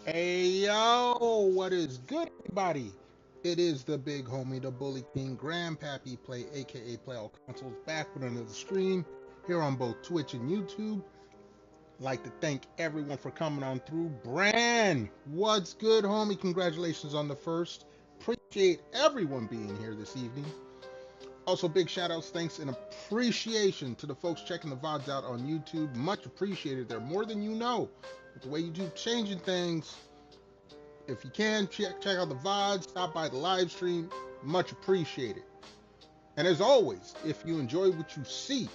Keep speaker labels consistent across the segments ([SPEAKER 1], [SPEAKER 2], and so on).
[SPEAKER 1] Hey yo, what is good, everybody? It is the big homie, the Bully King, Grandpappy Play, aka Play All Consoles, back with another stream here on both Twitch and YouTube. Like to thank everyone for coming on through. Bran, what's good, homie? Congratulations on the first. Appreciate everyone being here this evening. Also, big shout outs, thanks, and appreciation to the folks checking the VODs out on YouTube. Much appreciated. They're more than you know. With the way YouTube changing things, if you can, check out the VODs, stop by the live stream. Much appreciated. And as always, if you enjoy what you see,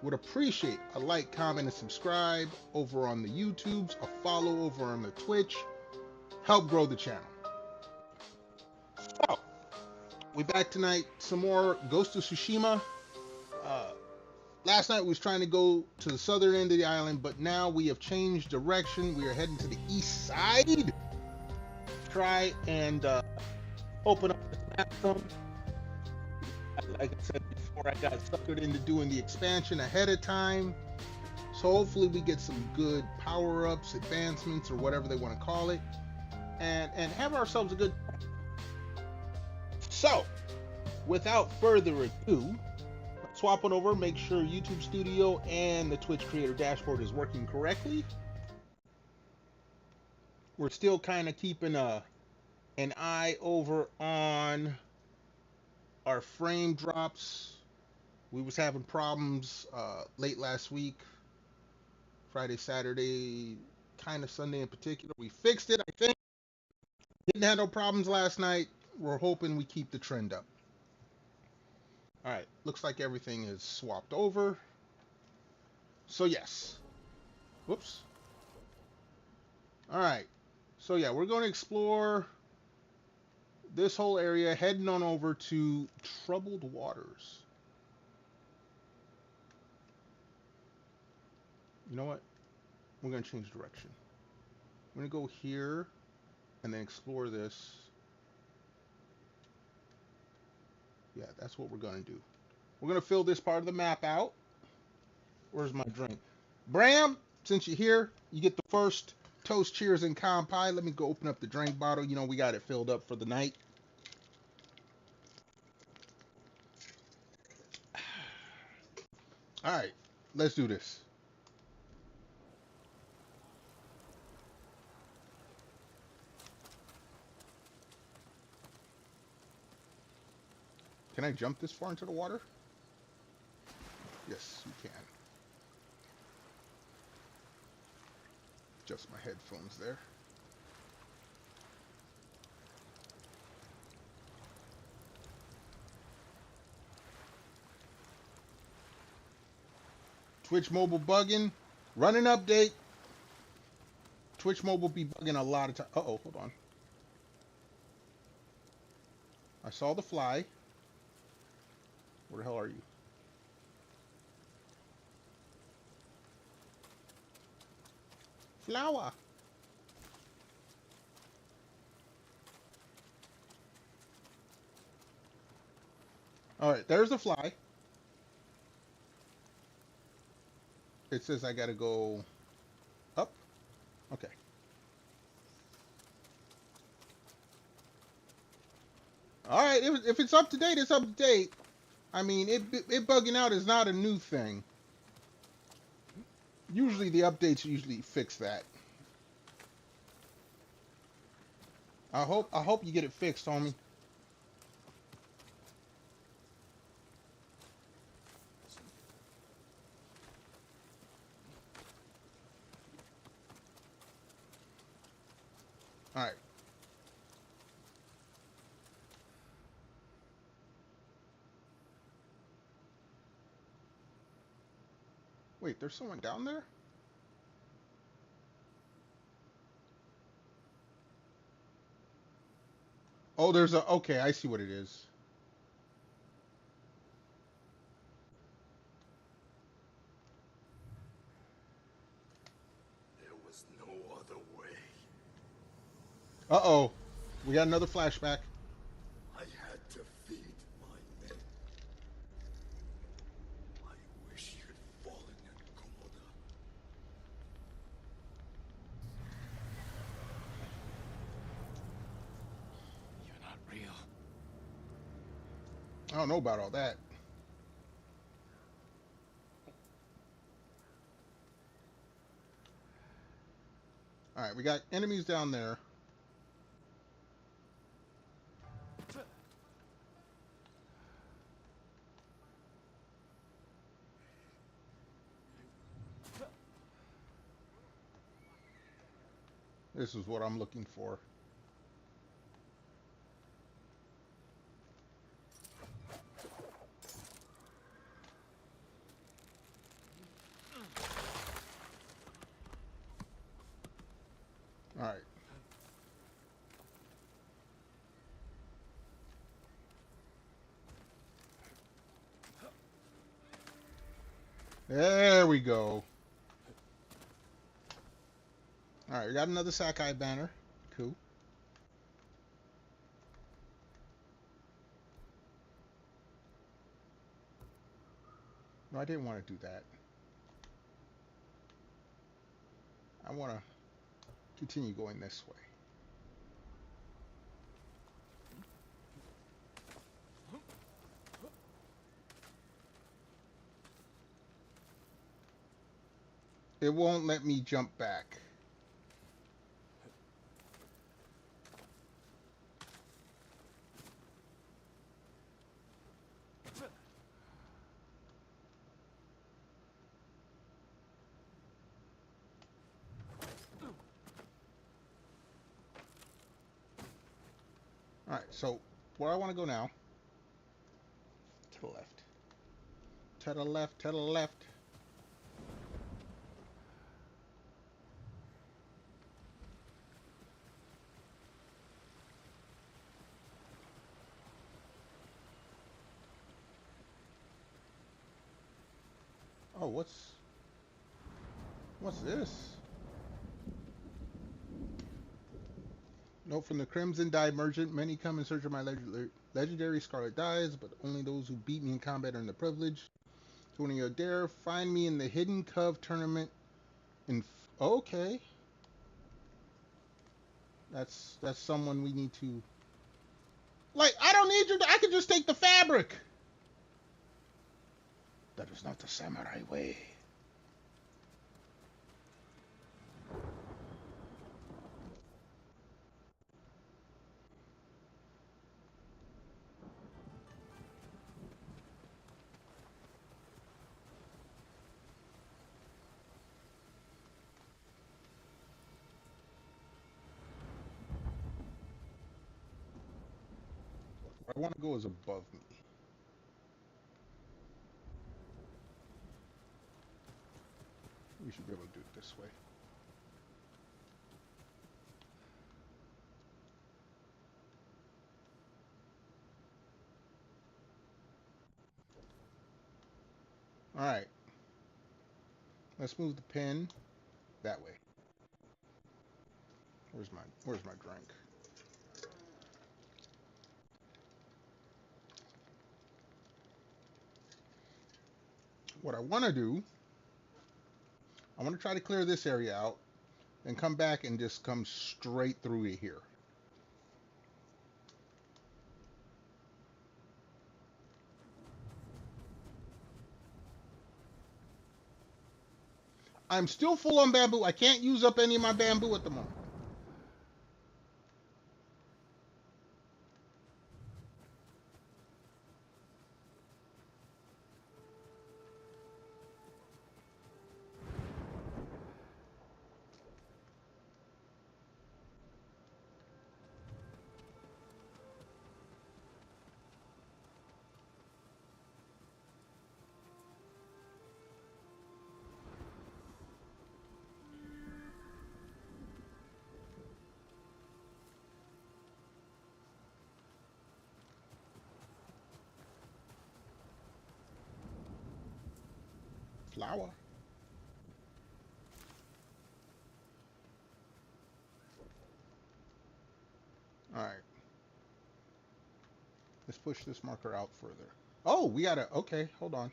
[SPEAKER 1] would appreciate a like, comment, and subscribe over on the YouTubes, a follow over on the Twitch. Help grow the channel. So, we back tonight. Some more Ghost of Tsushima. Last night we was trying to go to the southern end of the island, but now we have changed direction. We are heading to the east side. Try and open up this map some. Like I said before, I got suckered into doing the expansion ahead of time. So hopefully we get some good power-ups, advancements, or whatever they want to call it, and have ourselves a good time. So, without further ado, let's swap it over, make sure YouTube Studio and the Twitch Creator Dashboard is working correctly. We're still kind of keeping an eye over on our frame drops. We was having problems late last week, Friday, Saturday, kind of Sunday in particular. We fixed it, I think. Didn't have no problems last night. We're hoping we keep the trend up. All right, looks like everything is swapped over. So yes. Whoops. All right. So yeah, we're going to explore this whole area, heading on over to Troubled Waters. You know what? We're going to change direction. I'm going to go here and then explore this. Yeah, that's what we're going to do. We're going to fill this part of the map out. Where's my drink? Bram, since you're here, you get the first toast, cheers, and kampai. Let me go open up the drink bottle. You know, we got it filled up for the night. All right, let's do this. Can I jump this far into the water? Yes, you can. Adjust my headphones there. Twitch mobile bugging. Running update. Twitch mobile be bugging a lot of time. Uh-oh, hold on. I saw the fly. Where the hell are you? Flower. All right, there's the fly. It says I gotta go up. Okay. All right, if it's up to date, it's up to date. I mean, it bugging out is not a new thing. Usually the updates usually fix that. I hope you get it fixed, homie. All right. Wait, there's someone down there? Oh, there's a... Okay, I see what it is.
[SPEAKER 2] There was no other way.
[SPEAKER 1] Uh-oh. We got another flashback.
[SPEAKER 2] I had to feed my men. I wish you'd fallen in Komoda.
[SPEAKER 1] I don't know about all that. All right, we got enemies down there. This is what I'm looking for. All right. There we go. All right, we got another Sakai banner. Cool. No, I didn't want to do that. I want to continue going this way. It won't let me jump back. All right, so where I want to go now? To the left. To the left, to the left. Oh, what's this? Note from the Crimson Dye Merchant. Many come in search of my legendary Scarlet Dyes, but only those who beat me in combat earn the privilege. So when you dare, find me in the Hidden Cove tournament. Okay, that's someone we need to. Like, I don't need you. I can just take the fabric. That is not the samurai way. Where I want to go is above me. We should be able to do it this way. All right. Let's move the pin that way. Where's my drink? What I want to do, I want to try to clear this area out and come back and just come straight through it here. I'm still full on bamboo. I can't use up any of my bamboo at the moment. Flower. All right. Let's push this marker out further. Oh, we gotta. Okay, hold on.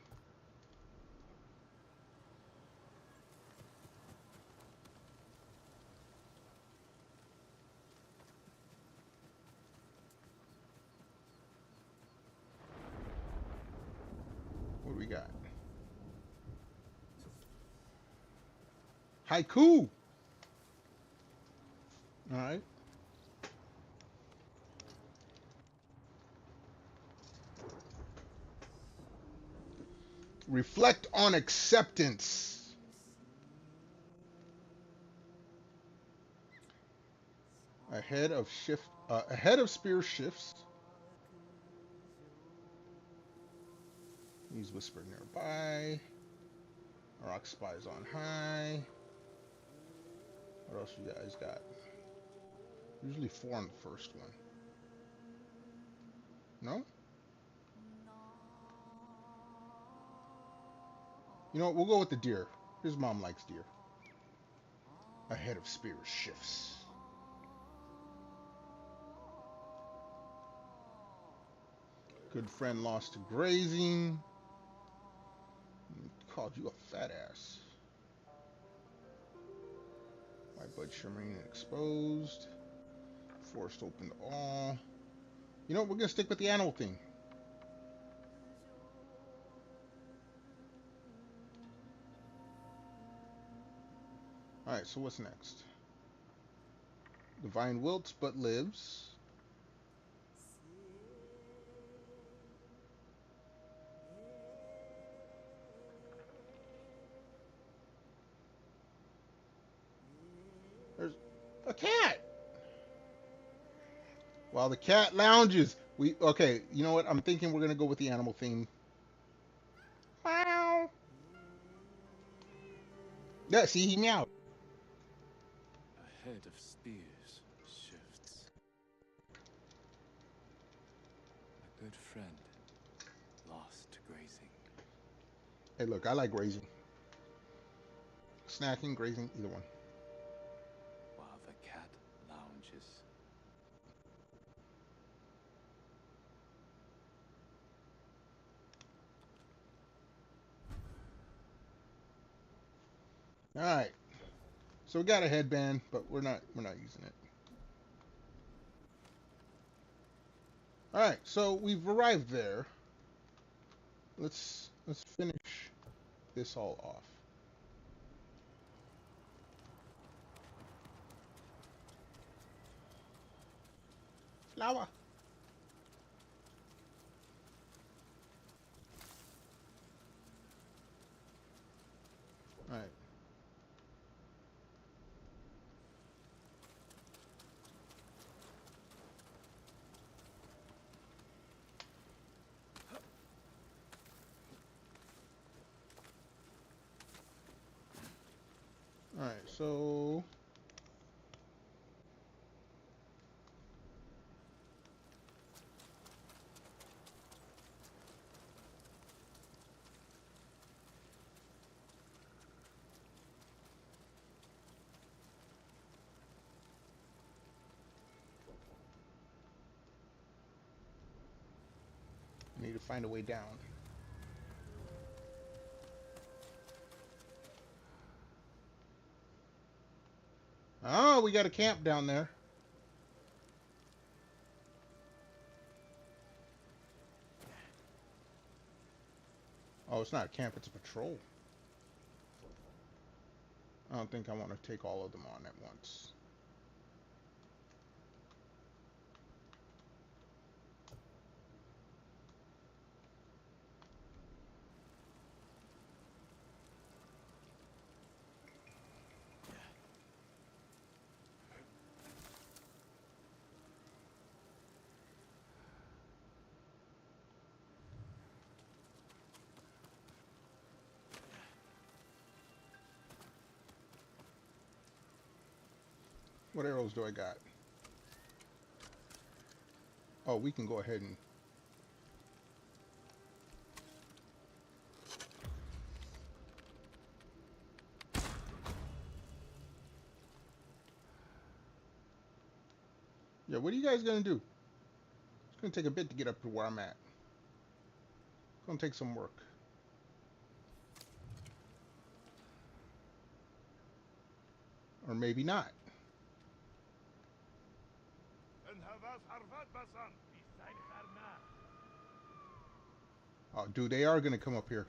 [SPEAKER 1] we got? Haiku. All right. Reflect on acceptance. Ahead of spear shifts. He's whispering nearby. Rock spies on high. What else you guys got? Usually 4 on the first one. No? You know what? We'll go with the deer. His mom likes deer. Ahead of spear shifts. Good friend lost to grazing. Called you a fat ass. White bud shimmering and exposed. Forest open to all. You know what? We're going to stick with the animal thing. Alright, so what's next? The vine wilts but lives. There's a cat. While the cat lounges, okay, you know what? I'm thinking we're gonna go with the animal theme. Meow. Yeah, see, he meowed.
[SPEAKER 3] Ahead of spears shifts. A good friend lost to grazing.
[SPEAKER 1] Hey, look, I like grazing. Snacking, grazing, either one.
[SPEAKER 3] While the cat lounges.
[SPEAKER 1] All right. So we got a headband, but we're not using it. All right. So we've arrived there. Let's finish this all off. Flower. All right. All right. So I need to find a way down. Oh, we got a camp down there. Oh, it's not a camp, it's a patrol. I don't think I want to take all of them on at once. What arrows do I got? Oh, we can go ahead and... Yeah, what are you guys going to do? It's going to take a bit to get up to where I'm at. It's going to take some work. Or maybe not. Oh, dude, they are gonna come up here.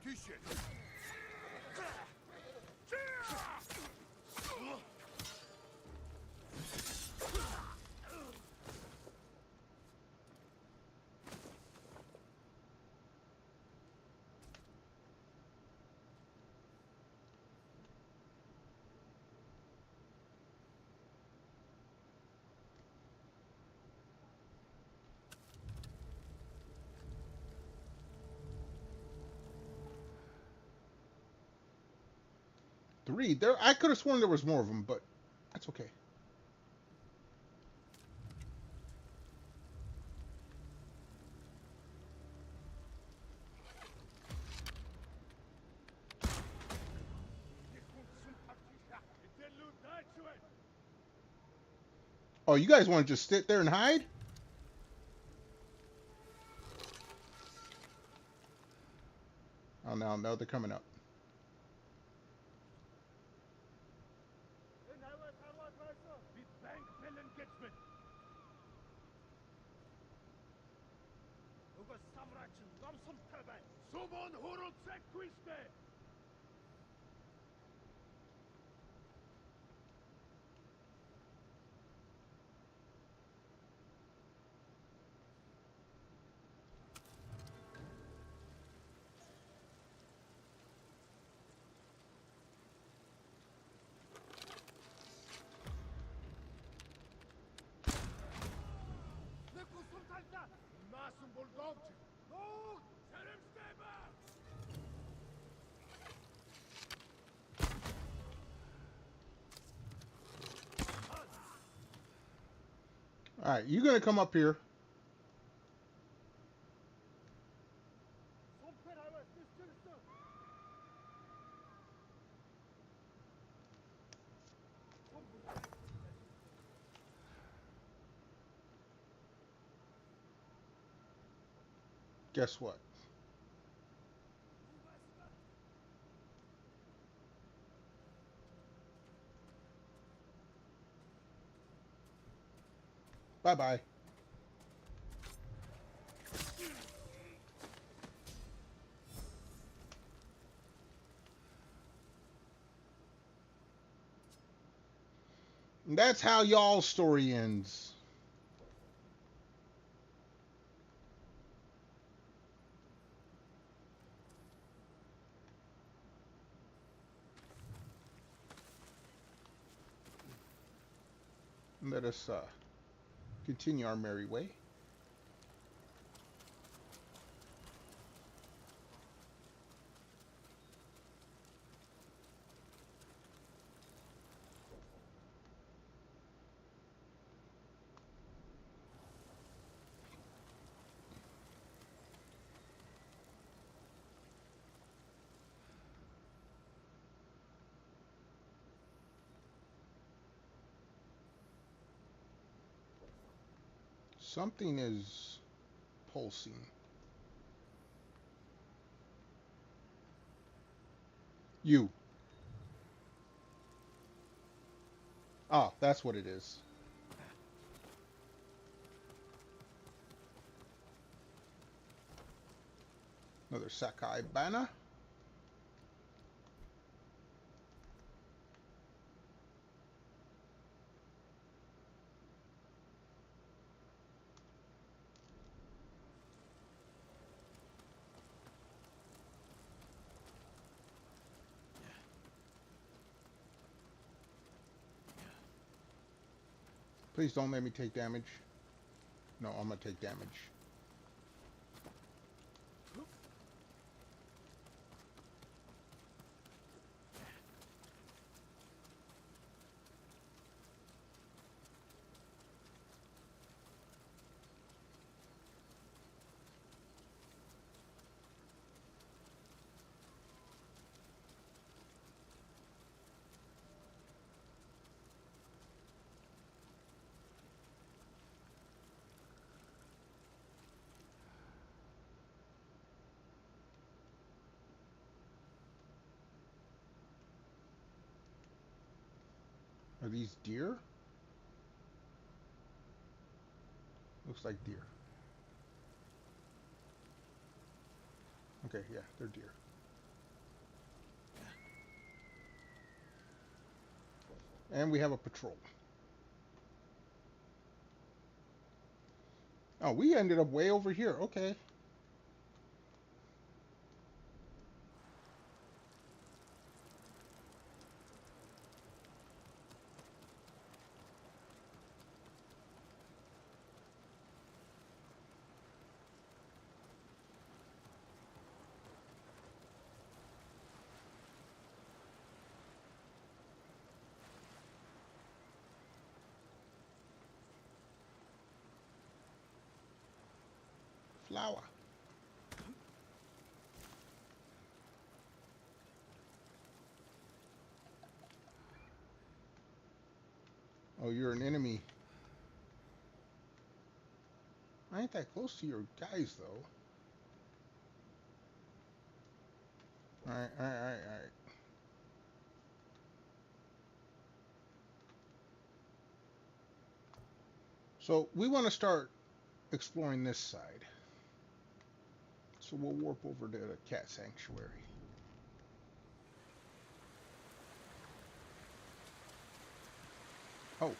[SPEAKER 1] Three. There, I could have sworn there was more of them, but that's okay. Oh, you guys want to just sit there and hide? Oh, no, they're coming up. All right, you're gonna come up here. Guess what? Bye-bye. And that's how y'all's story ends. Let us continue our merry way. Something is pulsing. You. Ah, that's what it is. Another Sakai Bana. Please don't let me take damage. No, I'm gonna take damage. Are these deer? Looks like deer. Okay, yeah, they're deer. And we have a patrol. Oh, we ended up way over here. Okay. Flower. Oh, you're an enemy. I ain't that close to your guys, though. Alright, alright, alright, alright. So, we want to start exploring this side. So, we'll warp over to the cat sanctuary. Oh.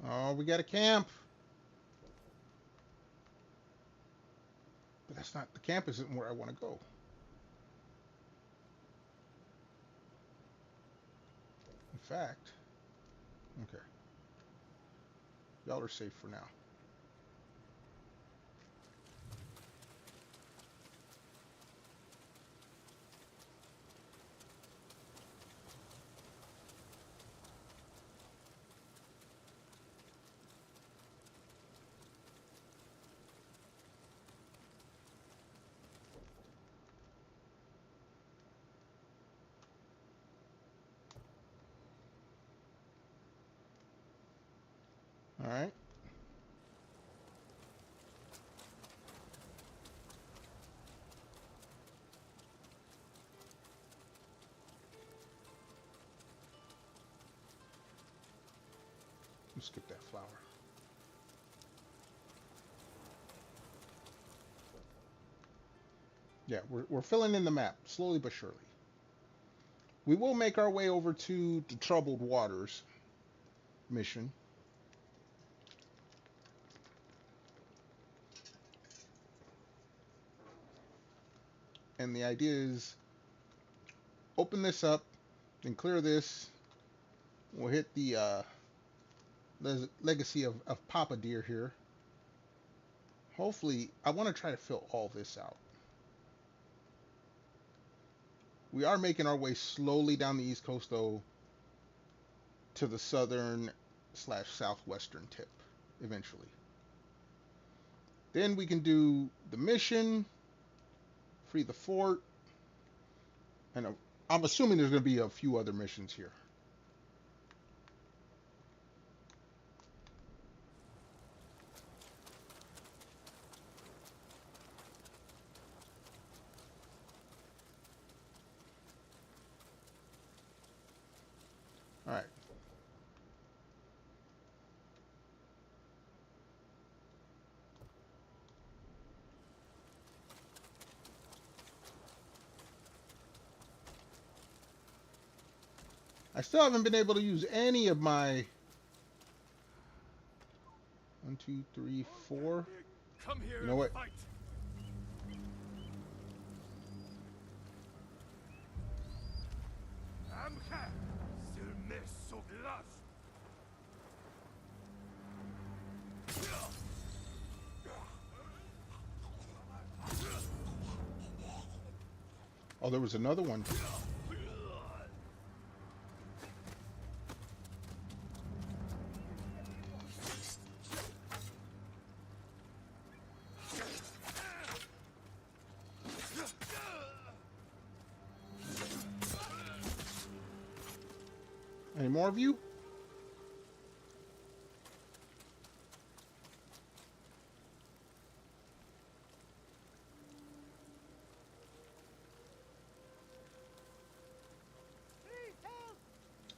[SPEAKER 1] Oh, we got a camp. But that's not, the camp isn't where I want to go. In fact, okay. Y'all are safe for now. All right. Let's skip that flower. Yeah, we're filling in the map, slowly but surely. We will make our way over to the Troubled Waters mission. And the idea is open this up, then clear this. We'll hit the legacy of Papa Deer here. Hopefully, I want to try to fill all this out. We are making our way slowly down the East Coast, though, to the southern/southwestern tip, eventually. Then we can do the mission, free the fort, and I'm assuming there's going to be a few other missions here. All right. I still haven't been able to use any of my 1, 2, 3, 4.
[SPEAKER 2] Come here,
[SPEAKER 1] You know what?
[SPEAKER 2] Fight.
[SPEAKER 1] Oh, there was another one. Any more of you?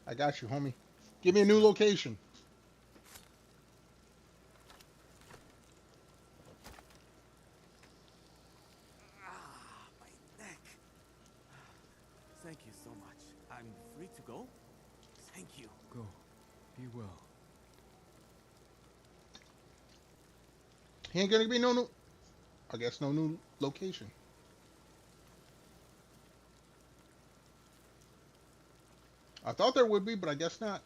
[SPEAKER 1] I got you, homie. Give me a new location.
[SPEAKER 3] My neck. Thank you so much. I'm free to go? Thank you. Go. Be well.
[SPEAKER 1] He ain't gonna be no new. I guess no new location. I thought there would be, but I guess not.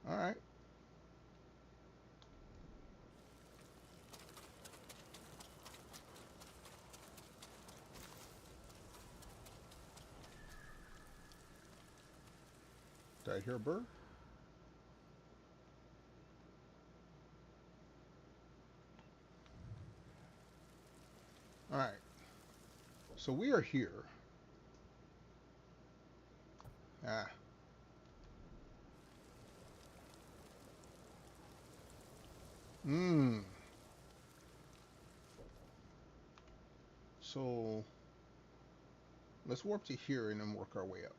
[SPEAKER 1] All right. Did I hear a bird? All right. So we are here. Ah. Mmm. So let's warp to here and then work our way up.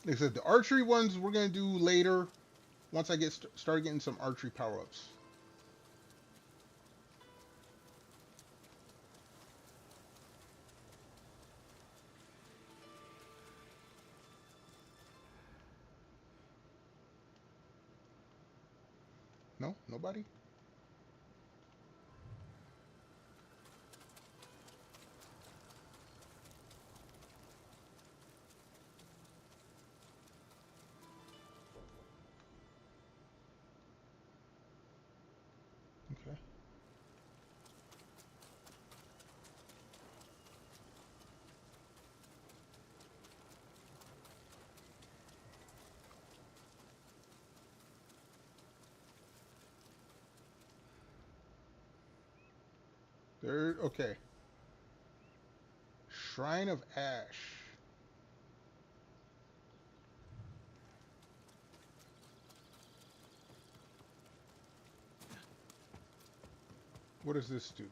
[SPEAKER 1] Like I said, the archery ones we're gonna do later once I get start getting some archery power-ups. No? Nobody? Okay. There, okay. Shrine of Ash. What does this do?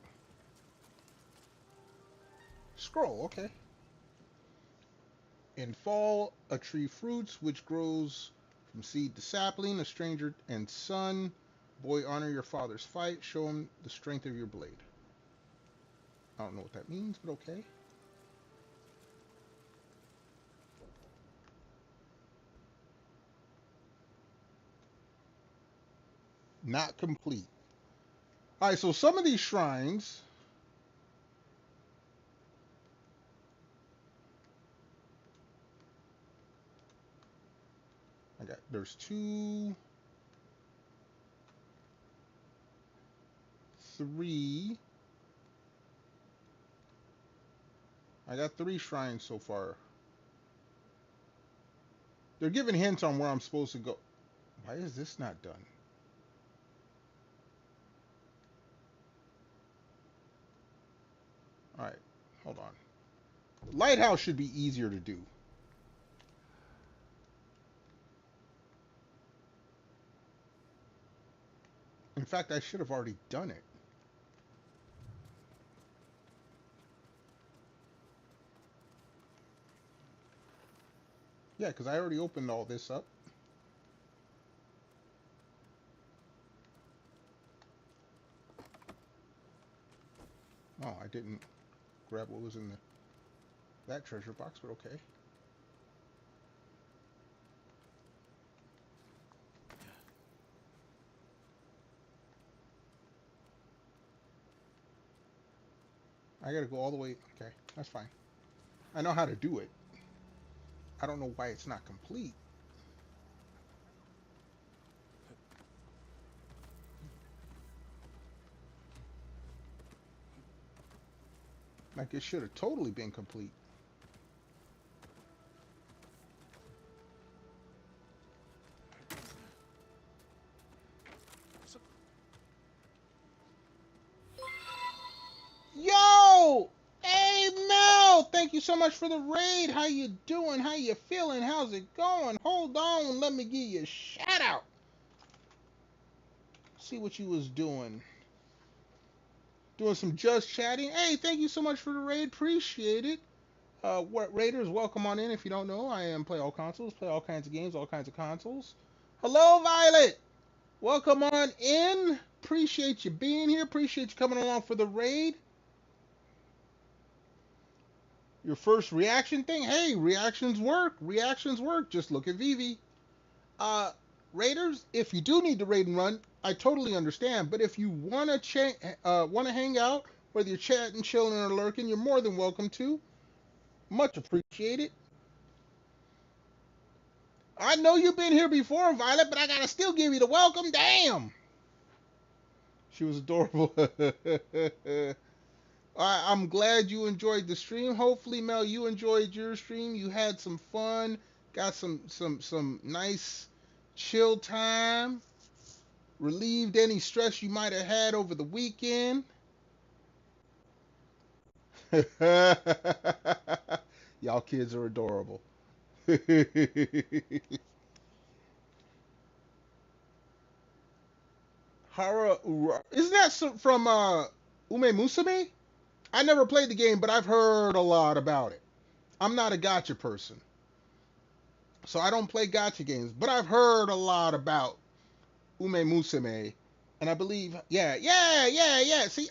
[SPEAKER 1] Scroll, okay. In fall, a tree fruits, which grows from seed to sapling, a stranger and son. Boy, honor your father's fight. Show him the strength of your blade. I don't know what that means, but okay. Not complete. Alright, so some of these shrines. There's 2, 3. I got 3 shrines so far. They're giving hints on where I'm supposed to go. Why is this not done? Alright, hold on. The lighthouse should be easier to do. In fact, I should have already done it. Yeah, because I already opened all this up. Oh, I didn't grab what was in that treasure box, but okay. I gotta go all the way. Okay, that's fine. I know how to do it. I don't know why it's not complete. Like it should have totally been complete. Yo! Hey, Mel! Thank you you so much for the raid. How you doing? How you feeling? How's it going? Hold on, let me give you a shout out. See what you was doing. Doing some just chatting. Hey, thank you so much for the raid. Appreciate it. What Raiders, welcome on in. If you don't know, I am play all consoles, play all kinds of games, all kinds of consoles. Hello, Violet. Welcome on in. Appreciate you being here. Appreciate you coming along for the raid. Your first reaction thing? Hey, reactions work. Reactions work. Just look at Vivi. Raiders, if you do need to raid and run, I totally understand. But if you wanna hang out, whether you're chatting, chilling, or lurking, you're more than welcome to. Much appreciated. I know you've been here before, Violet, but I gotta still give you the welcome. Damn. She was adorable. I'm glad you enjoyed the stream. Hopefully, Mel, you enjoyed your stream. You had some fun. Got some nice chill time. Relieved any stress you might have had over the weekend. Y'all kids are adorable. Hara, isn't that from Ume Musume? I never played the game, but I've heard a lot about it. I'm not a gacha person, so I don't play gacha games, but I've heard a lot about Ume Musume, and I believe, yeah. See,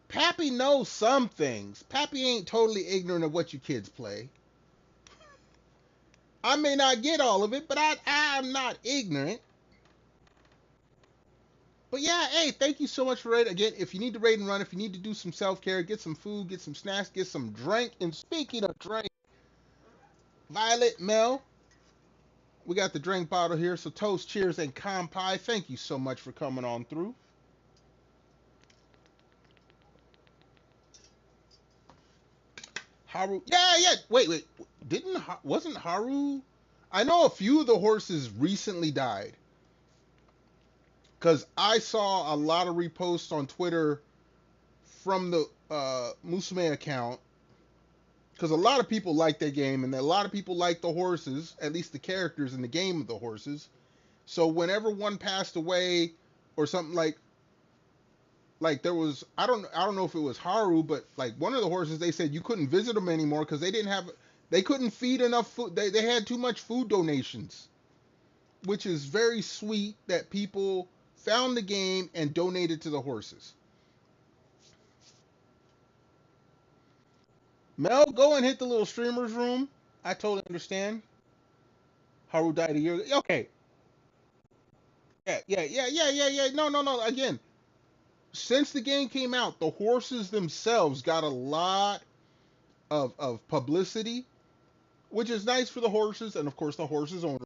[SPEAKER 1] Pappy knows some things. Pappy ain't totally ignorant of what you kids play. I may not get all of it, but I'm not ignorant. But yeah, hey, thank you so much for raid. Again, if you need to raid and run, if you need to do some self-care, get some food, get some snacks, get some drink. And speaking of drink, Violet, Mel, we got the drink bottle here. So toast, cheers, and kanpai. Thank you so much for coming on through. Haru, yeah. Wait. Wasn't Haru? I know a few of the horses recently died. Because I saw a lot of reposts on Twitter from the Musume account. Because a lot of people like that game, and a lot of people like the horses, at least the characters in the game of the horses. So whenever one passed away, or something like there was, I don't know if it was Haru, but like one of the horses, they said you couldn't visit them anymore because they couldn't feed enough food. They had too much food donations, which is very sweet that people found the game and donated to the horses. Mel, go and hit the little streamers room. I totally understand. Haru died a year ago. Okay. Yeah. No. Again, since the game came out, the horses themselves got a lot of publicity, which is nice for the horses and of course the horses owner.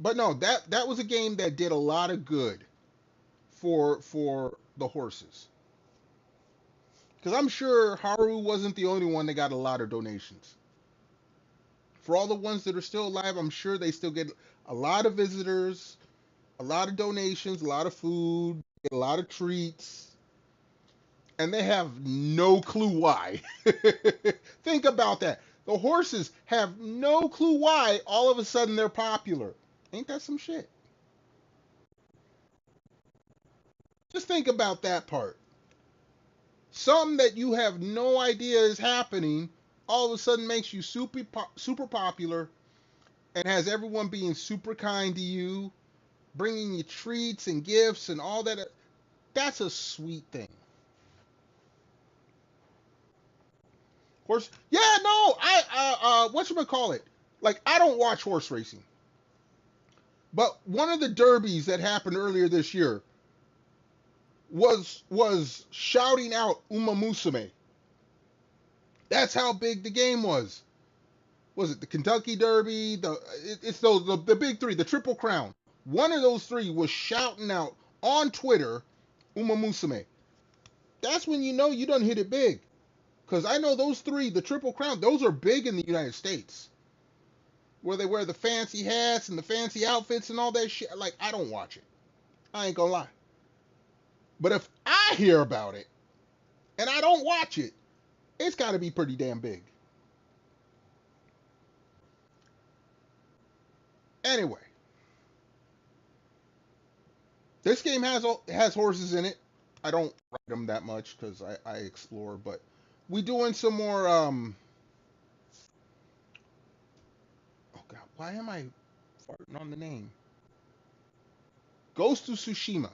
[SPEAKER 1] But no, that was a game that did a lot of good for the horses. Because I'm sure Haru wasn't the only one that got a lot of donations. For all the ones that are still alive, I'm sure they still get a lot of visitors, a lot of donations, a lot of food, a lot of treats, and they have no clue why. Think about that. The horses have no clue why all of a sudden they're popular. Ain't that some shit? Just think about that part. Something that you have no idea is happening all of a sudden makes you super popular and has everyone being super kind to you, bringing you treats and gifts and all that. That's a sweet thing. Horse, yeah, no, whatchamacallit? Like, I don't watch horse racing. But one of the derbies that happened earlier this year was shouting out Uma Musume. That's how big the game was. Was it the Kentucky Derby? It's the big three, the Triple Crown. One of those three was shouting out on Twitter, Uma Musume. That's when you know you done hit it big. Because I know those three, the Triple Crown, those are big in the United States. Where they wear the fancy hats and the fancy outfits and all that shit. Like, I don't watch it. I ain't gonna lie. But if I hear about it, and I don't watch it, It's got to be pretty damn big. Anyway, this game has horses in it. I don't ride them that much because I explore, but we doing some more. Oh God, why am I farting on the name? Ghost of Tsushima.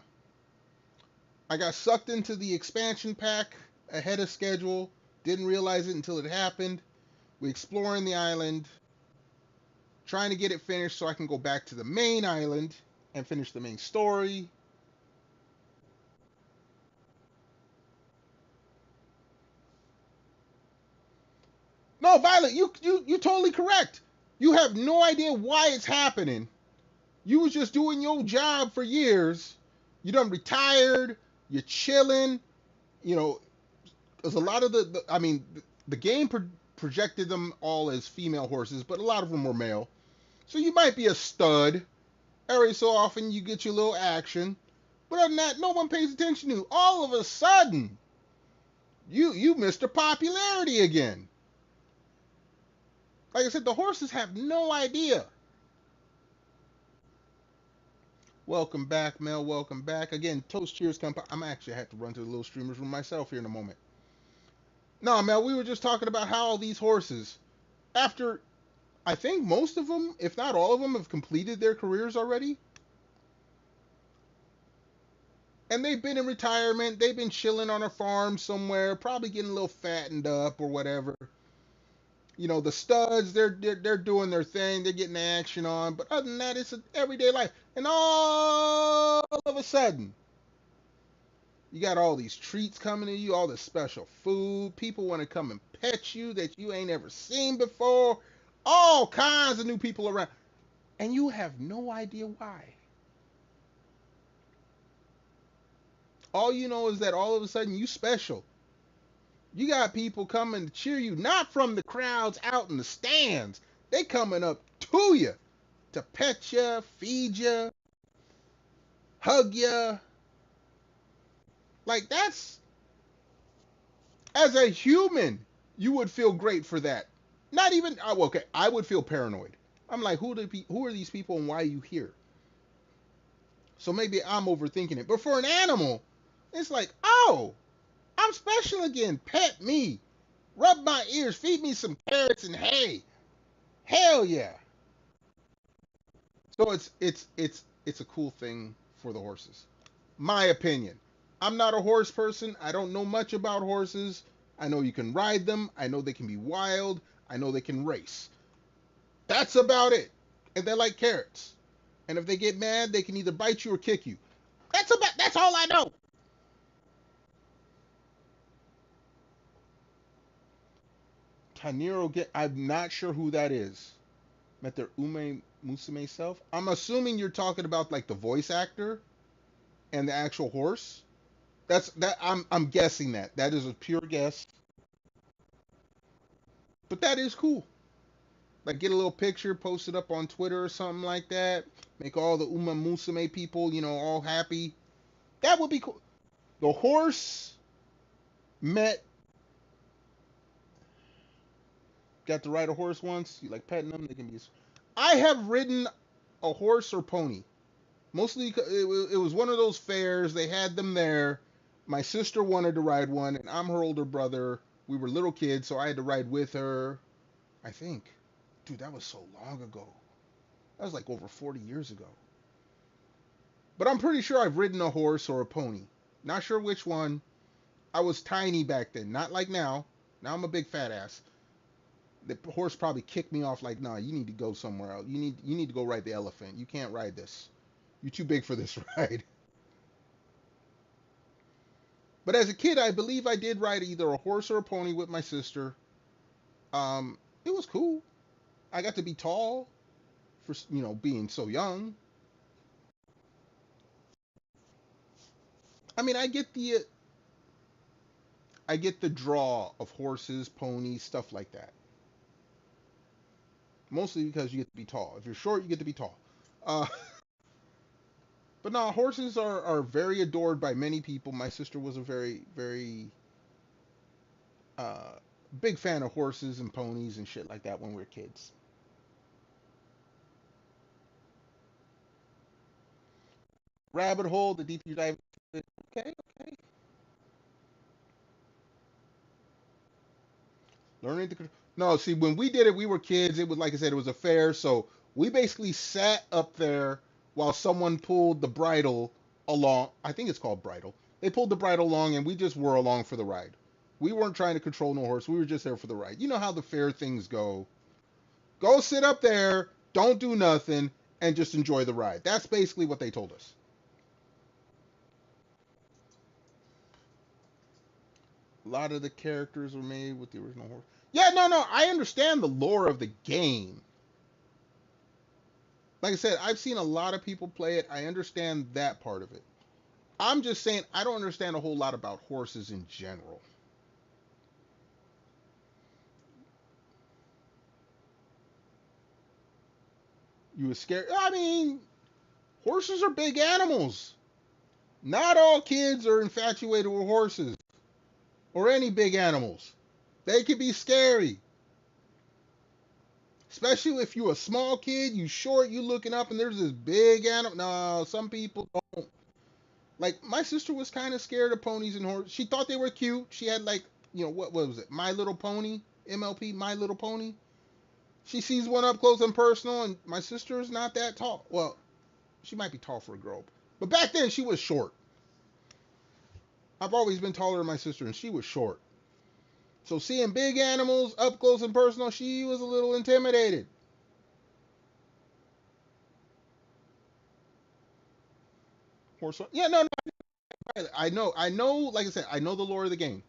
[SPEAKER 1] I got sucked into the expansion pack ahead of schedule. Didn't realize it until it happened. We exploring the island, trying to get it finished so I can go back to the main island and finish the main story. No, Violet, you totally correct. You have no idea why it's happening. You was just doing your job for years. You done retired. You're chilling. You know, because a lot of the game projected them all as female horses, but a lot of them were male. So you might be a stud. Every so often you get your little action. But other than that, no one pays attention to you. All of a sudden, you Mr. Popularity again. Like I said, the horses have no idea. Welcome back, Mel. Welcome back. Again, Toast Cheers Company. I'm actually have to run to the little streamer's room myself here in a moment. No, Mel, we were just talking about how all these horses, after I think most of them, if not all of them, have completed their careers already. And they've been in retirement. They've been chilling on a farm somewhere, probably getting a little fattened up or whatever. You know, the studs, they're doing their thing. They're getting the action on. But other than that, it's an everyday life. And all of a sudden, you got all these treats coming to you, all this special food. People want to come and pet you that you ain't ever seen before. All kinds of new people around. And you have no idea why. All you know is that all of a sudden you special. You got people coming to cheer you, not from the crowds out in the stands. They coming up to you to pet you, feed you, hug you. Like that's, as a human, you would feel great for that. Not even, okay, I would feel paranoid. I'm like, who are these people and why are you here? So maybe I'm overthinking it. But for an animal, it's like, oh, I'm special again. Pet me. Rub my ears. Feed me some carrots and hay. Hell yeah. So it's a cool thing for the horses. My opinion. I'm not a horse person. I don't know much about horses. I know you can ride them. I know they can be wild. I know they can race. That's about it. And they're like carrots. And if they get mad, they can either bite you or kick you. That's all I know. Taniro I'm not sure who that is. Met their Ume Musume self. I'm assuming you're talking about like the voice actor and the actual horse. I'm guessing that. That is a pure guess. But that is cool. Like get a little picture, post it up on Twitter or something like that. Make all the Uma Musume people, all happy. That would be cool. The horse met got to ride a horse once. You like petting them, they can be. I have ridden a horse or pony. Mostly it was one of those fairs. They had them there. My sister wanted to ride one, and I'm her older brother. We were little kids, so I had to ride with her. I think. Dude, that was so long ago. That was like over 40 years ago. But I'm pretty sure I've ridden a horse or a pony. Not sure which one. I was tiny back then, not like now. Now I'm a big fat ass. The horse probably kicked me off like, nah, you need to go somewhere else. You need to go ride the elephant. You can't ride this. You're too big for this ride. But as a kid, I believe I did ride either a horse or a pony with my sister. It was cool. I got to be tall for being so young. I mean, I get the draw of horses, ponies, stuff like that. Mostly because you get to be tall. If you're short, you get to be tall. Uh, but no, horses are very adored by many people. My sister was a very, very Big fan of horses and ponies and shit like that when we were kids. Rabbit hole, the deeper you dive into it. Okay, okay. Learning to control. No, see, when we did it, we were kids. It was, like I said, it was a fair. So we basically sat up there while someone pulled the bridle along. I think it's called bridle. They pulled the bridle along, and we just were along for the ride. We weren't trying to control no horse. We were just there for the ride. You know how the fair things go. Go sit up there, don't do nothing, and just enjoy the ride. That's basically what they told us. A lot of the characters were made with the original horse. Yeah, no, I understand the lore of the game. Like I said, I've seen a lot of people play it. I understand that part of it. I'm just saying I don't understand a whole lot about horses in general. You were scared? I mean, horses are big animals. Not all kids are infatuated with horses or any big animals. They can be scary. Especially if you're a small kid, you short, you looking up and there's this big animal. No, some people don't. Like my sister was kind of scared of ponies and horses. She thought they were cute. She had like, what was it? My Little Pony, MLP, My Little Pony. She sees one up close and personal, and my sister is not that tall. Well, she might be tall for a girl, but back then she was short. I've always been taller than my sister, and she was short. So seeing big animals up close and personal, she was a little intimidated. Horse, yeah, no, I know. Like I said, I know the lore of the game,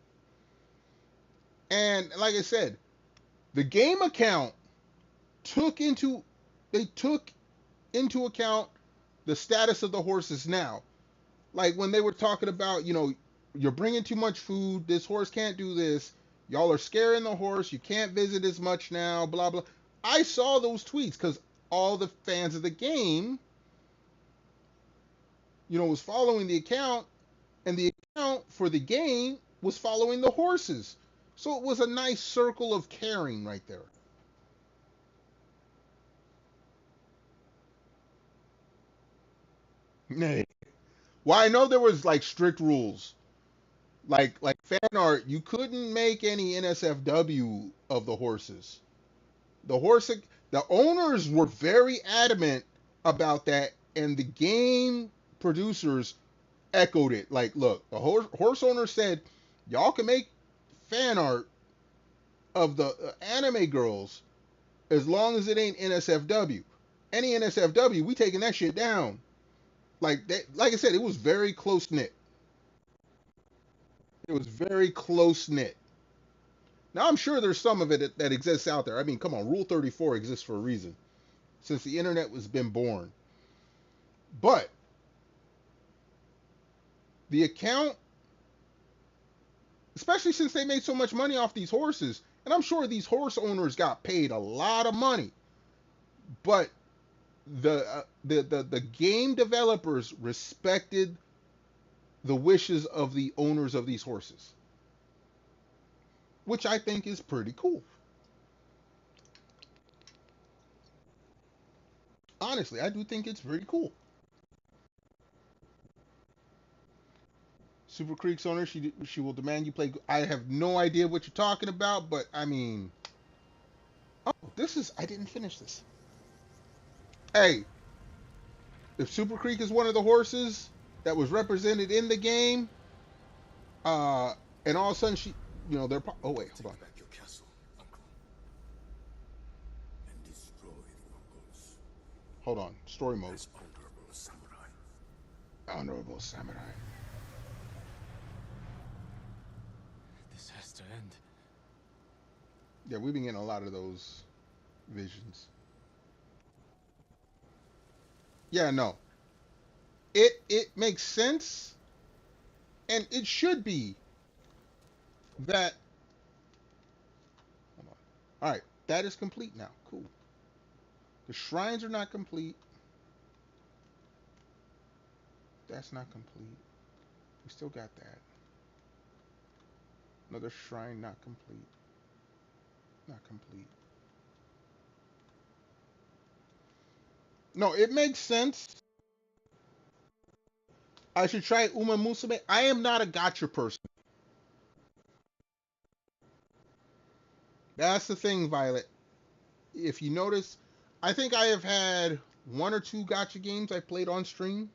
[SPEAKER 1] and like I said, the game account took into they took into account the status of the horses now. Like when they were talking about, you're bringing too much food. This horse can't do this. Y'all are scaring the horse. You can't visit as much now. Blah blah. I saw those tweets because all the fans of the game, was following the account, and the account for the game was following the horses. So it was a nice circle of caring right there. Nay. Well, I know there was like strict rules. Like fan art, you couldn't make any NSFW of the horses. The horse the owners were very adamant about that, and the game producers echoed it. Like, look, the horse owner said, y'all can make fan art of the anime girls as long as it ain't NSFW. Any NSFW, we taking that shit down. Like I said, it was very close knit. It was very close knit. Now I'm sure there's some of it that exists out there. I mean, come on, Rule 34 exists for a reason, since the internet was been born. But the account, especially since they made so much money off these horses, and I'm sure these horse owners got paid a lot of money, but the game developers respected the wishes of the owners of these horses, which I think is pretty cool. Honestly, I do think it's pretty cool. Super Creek's owner, she will demand you play. I have no idea what you're talking about, but I mean, oh, I didn't finish this. Hey, if Super Creek is one of the horses that was represented in the game, uh, and all of a sudden they're. Oh wait, hold on.
[SPEAKER 2] Take back your castle, uncle, and destroy the uncles.
[SPEAKER 1] Hold on. Story mode.
[SPEAKER 2] As honorable samurai.
[SPEAKER 1] Honorable samurai.
[SPEAKER 3] This has to end.
[SPEAKER 1] Yeah, we've been getting a lot of those visions. Yeah, no. It makes sense, and it should be that. Hold on. All right, that is complete now. Cool. The shrines are not complete. That's not complete. We still got that. Another shrine not complete. not complete. No, it makes sense. I should try Uma Musume. I am not a gacha person. That's the thing, Violet. If you notice, I think I have had one or two gacha games I played on stream.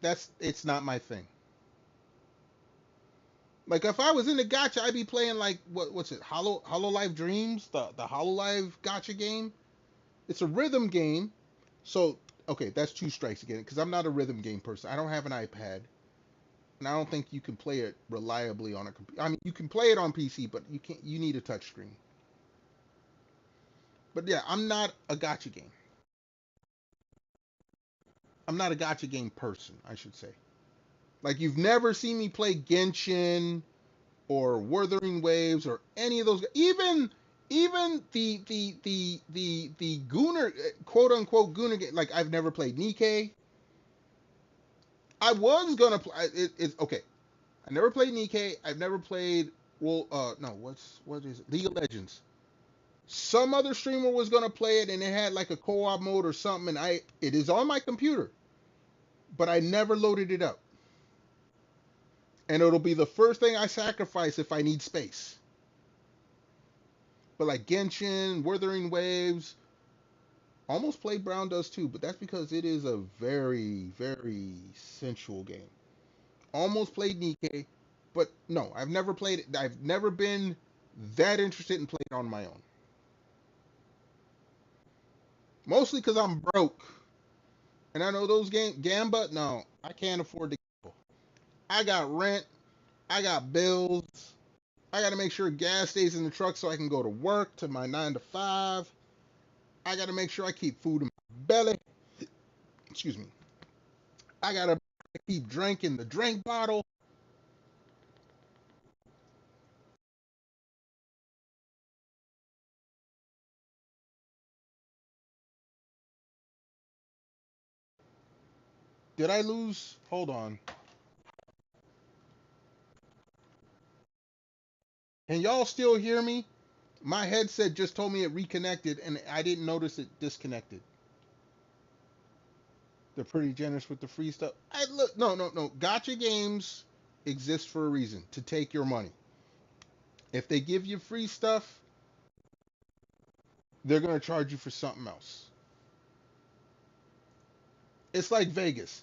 [SPEAKER 1] That's it's not my thing. Like if I was in the gacha, I'd be playing like what's it? Hollow Live Dreams, the Hollow Live gacha game. It's a rhythm game. So okay, that's two strikes again because I'm not a rhythm game person. I don't have an iPad, and I don't think you can play it reliably on a computer. I mean, you can play it on PC, but you can't. You need a touchscreen. But yeah, I'm not a gacha game. I'm not a gacha game person, I should say. Like you've never seen me play Genshin or Wuthering Waves or any of those. Even the Gooner quote unquote Gooner game. Like I've never played Nikkei. I was gonna play. It's okay. I never played Nikkei. I've never played. Well, no. What is it? League of Legends. Some other streamer was gonna play it, and it had like a co-op mode or something. And it is on my computer, but I never loaded it up. And it'll be the first thing I sacrifice if I need space. But like Genshin, Wuthering Waves, almost played Brown Dust too, but that's because it is a very, very sensual game. Almost played Nikkei, but no, I've never played it. I've never been that interested in playing it on my own. Mostly because I'm broke. And I know those Gamba, no, I can't afford to gamble. I got rent, I got bills, I got to make sure gas stays in the truck so I can go to work to my 9 to 5. I got to make sure I keep food in my belly. Excuse me. I got to keep drinking the drink bottle. Did I lose? Hold on. Can y'all still hear me? My headset just told me it reconnected and I didn't notice it disconnected. They're pretty generous with the free stuff. Look, no. Gotcha games exist for a reason, to take your money. If they give you free stuff, they're going to charge you for something else. It's like Vegas.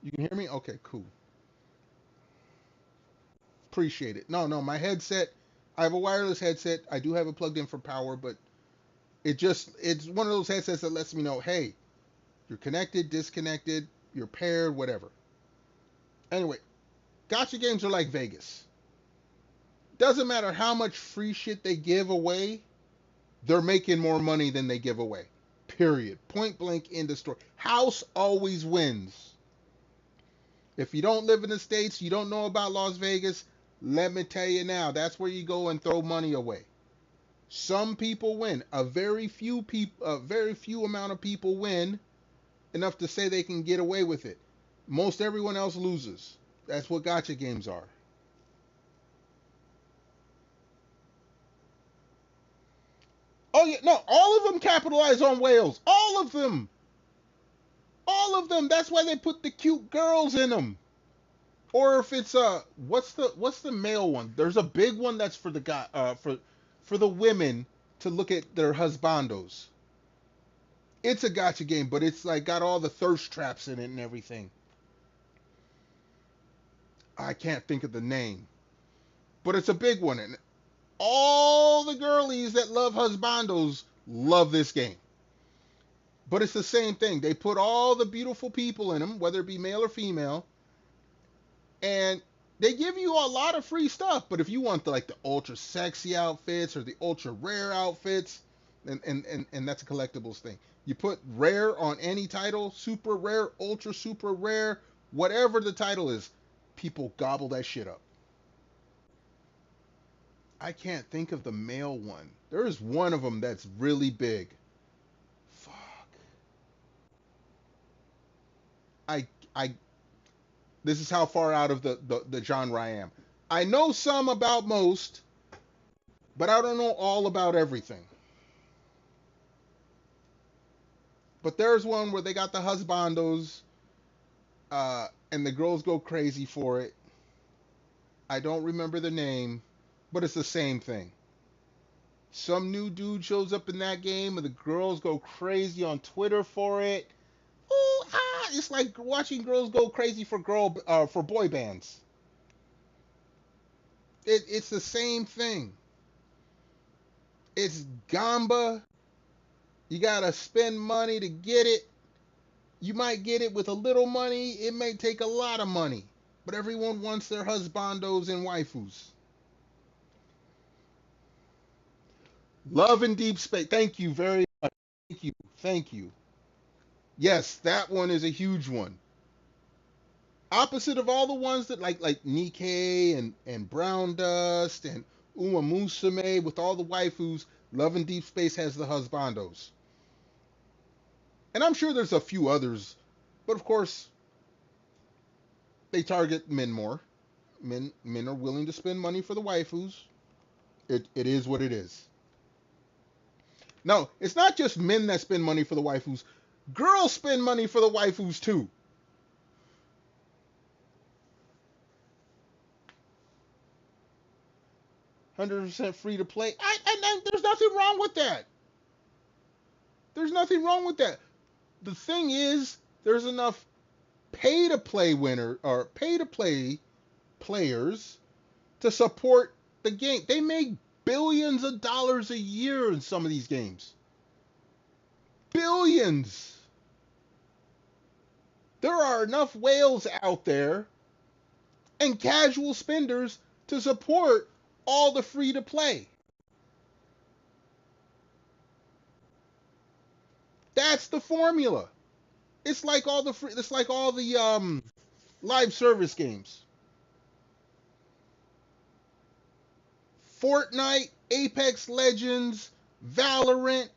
[SPEAKER 1] You can hear me? Okay, cool. Appreciate it. No, my headset, I have a wireless headset. I do have it plugged in for power, but it's one of those headsets that lets me know, hey, you're connected, disconnected, you're paired, whatever. Anyway, gotcha games are like Vegas. Doesn't matter how much free shit they give away, they're making more money than they give away. Period. Point blank in the story. House always wins. If you don't live in the States, you don't know about Las Vegas, let me tell you now, that's where you go and throw money away. Some people win. A very few amount of people win enough to say they can get away with it. Most everyone else loses. That's what gotcha games are. Oh yeah, no, all of them capitalize on whales. All of them. All of them. That's why they put the cute girls in them. Or if it's what's the male one? There's a big one that's for the guy for the women to look at their husbandos. It's a gotcha game, but it's like got all the thirst traps in it and everything. I can't think of the name, but it's a big one, and all the girlies that love husbandos love this game. But it's the same thing. They put all the beautiful people in them, whether it be male or female, and they give you a lot of free stuff. But if you want the ultra sexy outfits or the ultra rare outfits, and that's a collectibles thing. You put rare on any title, super rare, ultra super rare, whatever the title is, people gobble that shit up. I can't think of the male one. There is one of them that's really big. Fuck. I This is how far out of the genre I am. I know some about most, but I don't know all about everything. But there's one where they got the husbandos, and the girls go crazy for it. I don't remember the name, but it's the same thing. Some new dude shows up in that game, and the girls go crazy on Twitter for it. Ooh, ah! It's like watching girls go crazy for boy bands. It's the same thing. It's Gamba. You gotta spend money to get it. You might get it with a little money. It may take a lot of money. But everyone wants their husbandos and waifus. Love in Deep Space. Thank you very much. Thank you. Thank you. Yes, that one is a huge one. Opposite of all the ones that like Nikkei and Brown Dust and Uma Musume with all the waifus, Love in Deep Space has the husbandos. And I'm sure there's a few others, but of course they target men more. Men are willing to spend money for the waifus. It is what it is. No, it's not just men that spend money for the waifus. Girls spend money for the waifus too. $100% free to play. There's nothing wrong with that. There's nothing wrong with that. The thing is, there's enough pay to play winner or pay to play players to support the game. They make billions of dollars a year in some of these games. Billions. There are enough whales out there and casual spenders to support all the free to play. That's the formula. It's like all the live service games. Fortnite, Apex Legends, Valorant.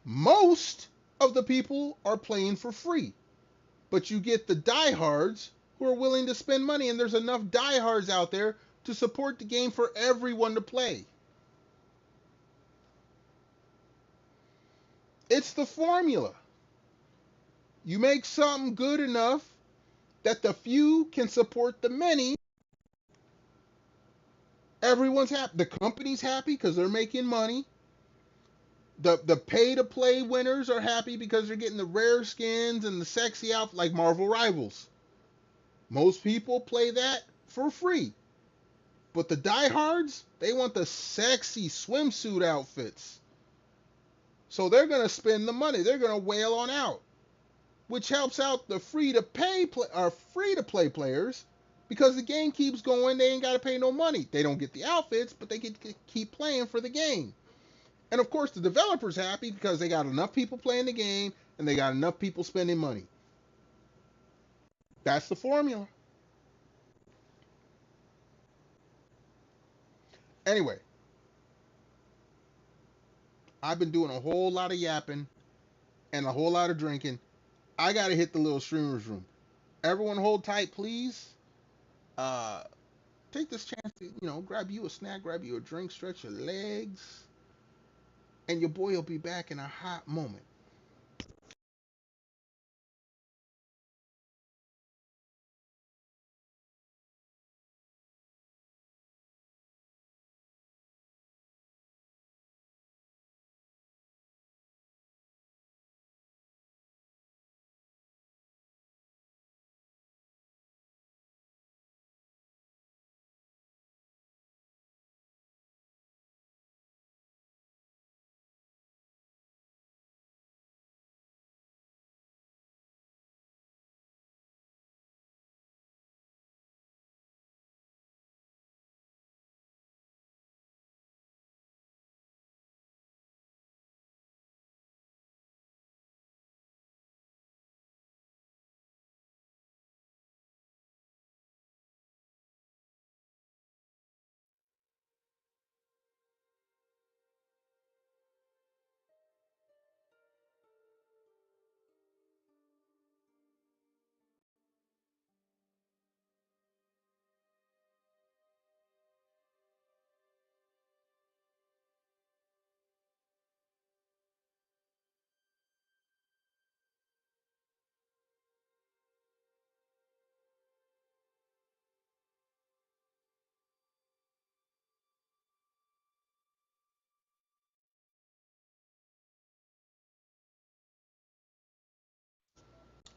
[SPEAKER 1] Most of the people are playing for free. But you get the diehards who are willing to spend money, and there's enough diehards out there to support the game for everyone to play. It's the formula. You make something good enough that the few can support the many. Everyone's happy. The company's happy because they're making money. The pay to play winners are happy because they're getting the rare skins and the sexy outfits like Marvel Rivals. Most people play that for free. But the diehards, they want the sexy swimsuit outfits. So they're going to spend the money. They're going to wail on out, which helps out the free to play players because the game keeps going. They ain't got to pay no money. They don't get the outfits, but they can keep playing for the game. And of course, the developer's happy because they got enough people playing the game and they got enough people spending money. That's the formula. Anyway, I've been doing a whole lot of yapping and a whole lot of drinking. I got to hit the little streamer's room. Everyone hold tight, please. Take this chance to, grab you a snack, grab you a drink, stretch your legs, and your boy will be back in a hot moment.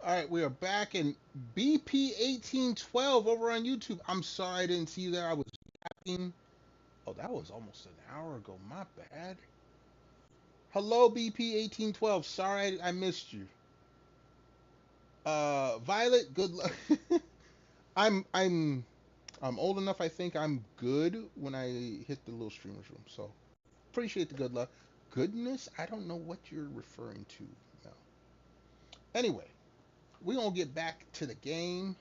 [SPEAKER 1] All right, we are back in BP1812 over on YouTube. I'm sorry I didn't see you there. I was yapping. Oh, that was almost an hour ago. My bad. Hello, BP1812. Sorry I missed you. Violet, good luck. I'm I'm I'm old enough. I think I'm good when I hit the little streamers room. So appreciate the good luck. Goodness, I don't know what you're referring to. No. Anyway, we're gonna get back to the game.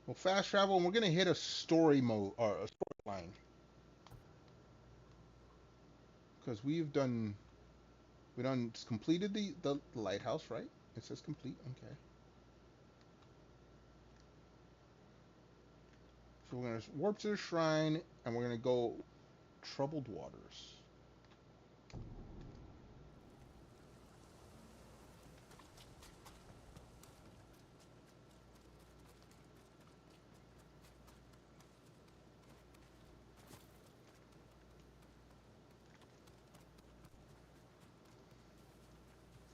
[SPEAKER 1] We'll fast travel and we're gonna hit a story mode or a storyline because we done completed the lighthouse, right? It says complete. Okay. So we're gonna warp to the shrine and we're gonna go troubled waters.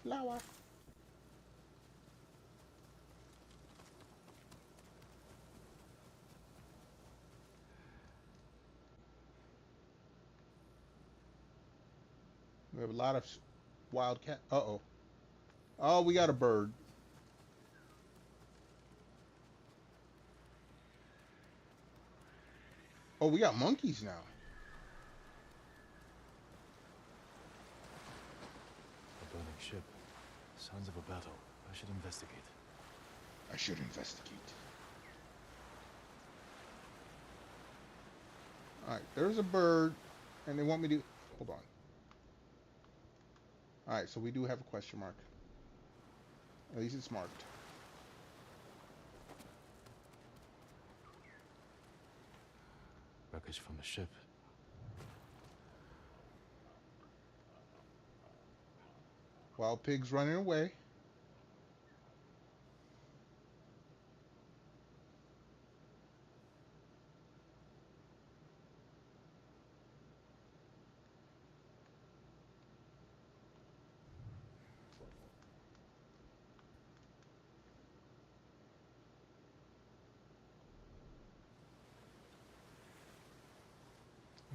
[SPEAKER 1] Flower. We have a lot of wildcat. Uh-oh. Oh, we got a bird. Oh, we got monkeys now.
[SPEAKER 3] A burning ship. Sounds of a battle. I should investigate.
[SPEAKER 1] I should investigate. All right, there's a bird, and they want me to... Hold on. All right, so we do have a question mark. At least it's marked.
[SPEAKER 3] Wreckage from a ship.
[SPEAKER 1] Wild pigs running away.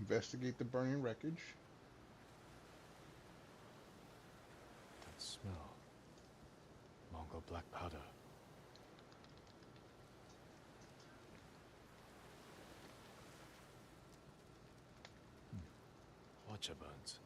[SPEAKER 1] Investigate the burning wreckage.
[SPEAKER 3] That smell. Mongol black powder. Watcher burns.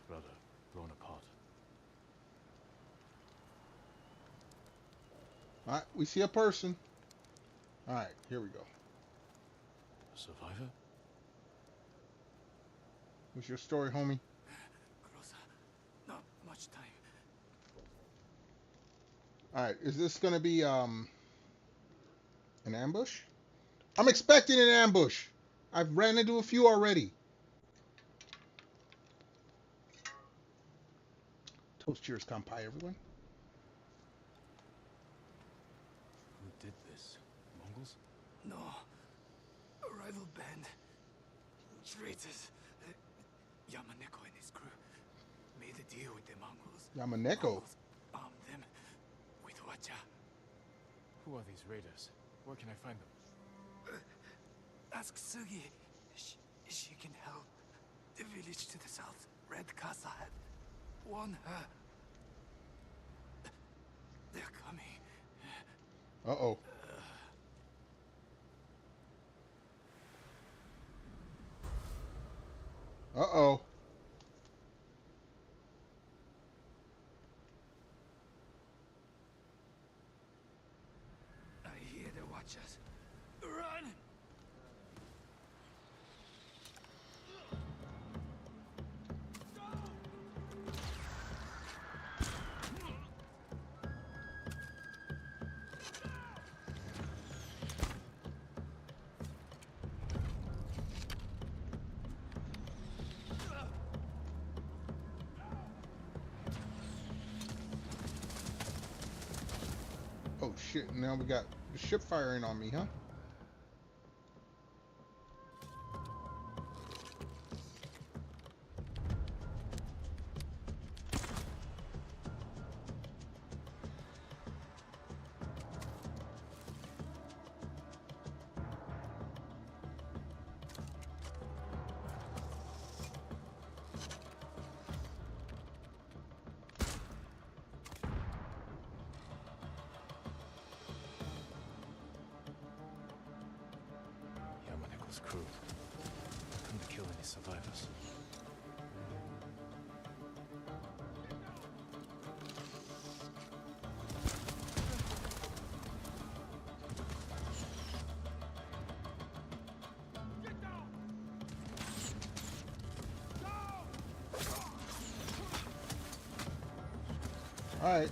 [SPEAKER 3] Brother, blown apart.
[SPEAKER 1] All right, we see a person. All right, here we go.
[SPEAKER 3] A survivor?
[SPEAKER 1] What's your story, homie?
[SPEAKER 3] Closer. Not much time.
[SPEAKER 1] All right, is this gonna be an ambush? I'm expecting an ambush. I've ran into a few already. Toast, cheers, kampai, everyone.
[SPEAKER 3] Who did this? Mongols?
[SPEAKER 2] No. A rival band. Traitors. Yamaneko and his crew made a deal with the Mongols.
[SPEAKER 1] Yamaneko.
[SPEAKER 2] Mongols armed them with wacha.
[SPEAKER 3] Who are these raiders? Where can I find them?
[SPEAKER 2] Ask Sugi. She can help. The village to the south, Red Casa had. Warn her. They're coming.
[SPEAKER 1] Uh-oh. Uh-oh.
[SPEAKER 2] Just run!
[SPEAKER 1] Oh shit, now we got the ship firing on me, huh?
[SPEAKER 2] Yamaneko's crew couldn't kill any survivors.
[SPEAKER 1] All right.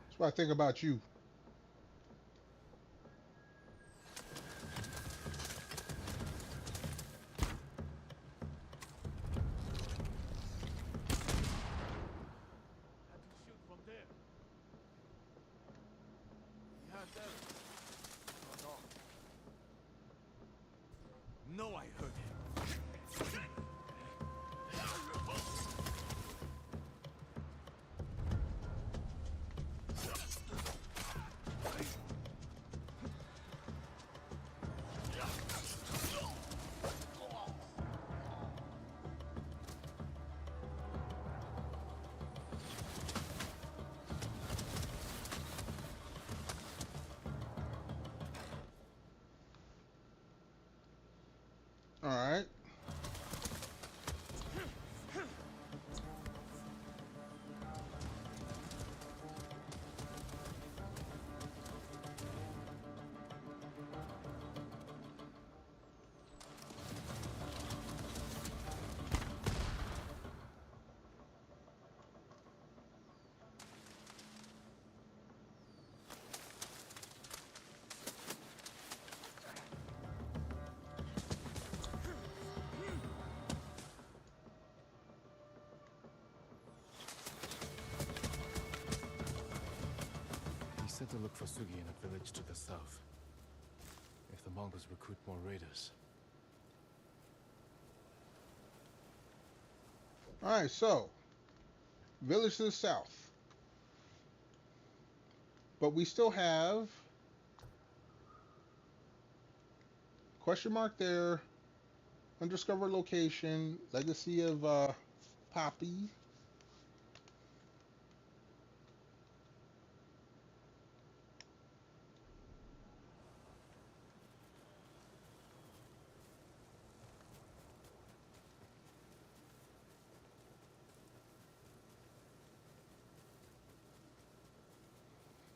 [SPEAKER 1] That's what I think about you.
[SPEAKER 3] Had to shoot from there. Behind there. Oh no. No, I heard him.
[SPEAKER 1] All right.
[SPEAKER 2] He said to look for Sugi in a village to the south. If the Mongols recruit more raiders.
[SPEAKER 1] All right, so village to the south. But we still have question mark there. Undiscovered location. Legacy of Poppy.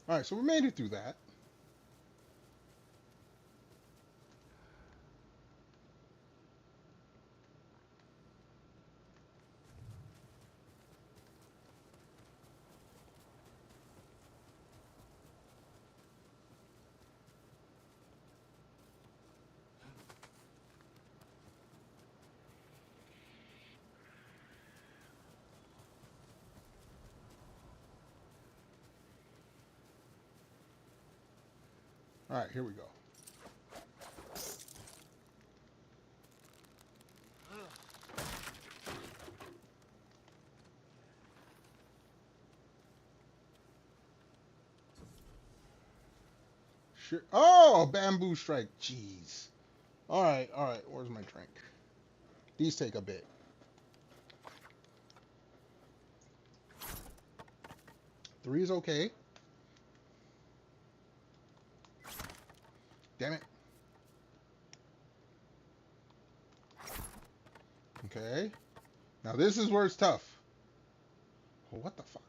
[SPEAKER 1] All right, so we made it through that. All right, here we go. Sure. Oh, bamboo strike. Jeez. All right, all right. Where's my drink? These take a bit. Three is okay. Damn it. Okay. Now this is where it's tough. Oh, what the fuck?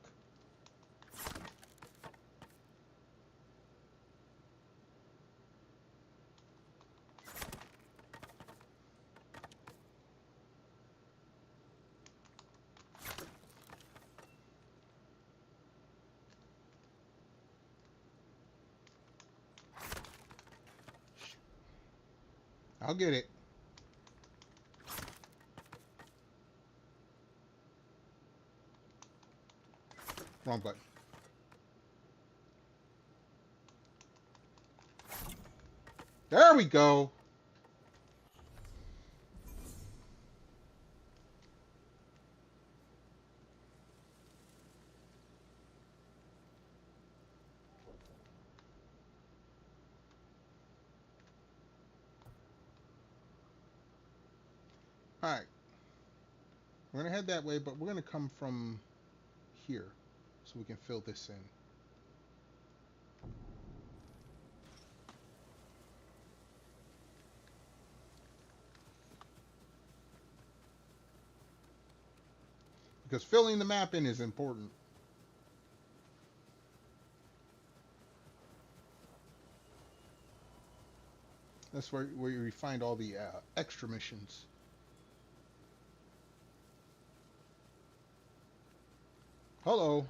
[SPEAKER 1] I'll get it. Wrong button. There we go. All right. We're going to head that way, but we're going to come from here so we can fill this in. Because filling the map in is important. That's where you find all the extra missions. Hello.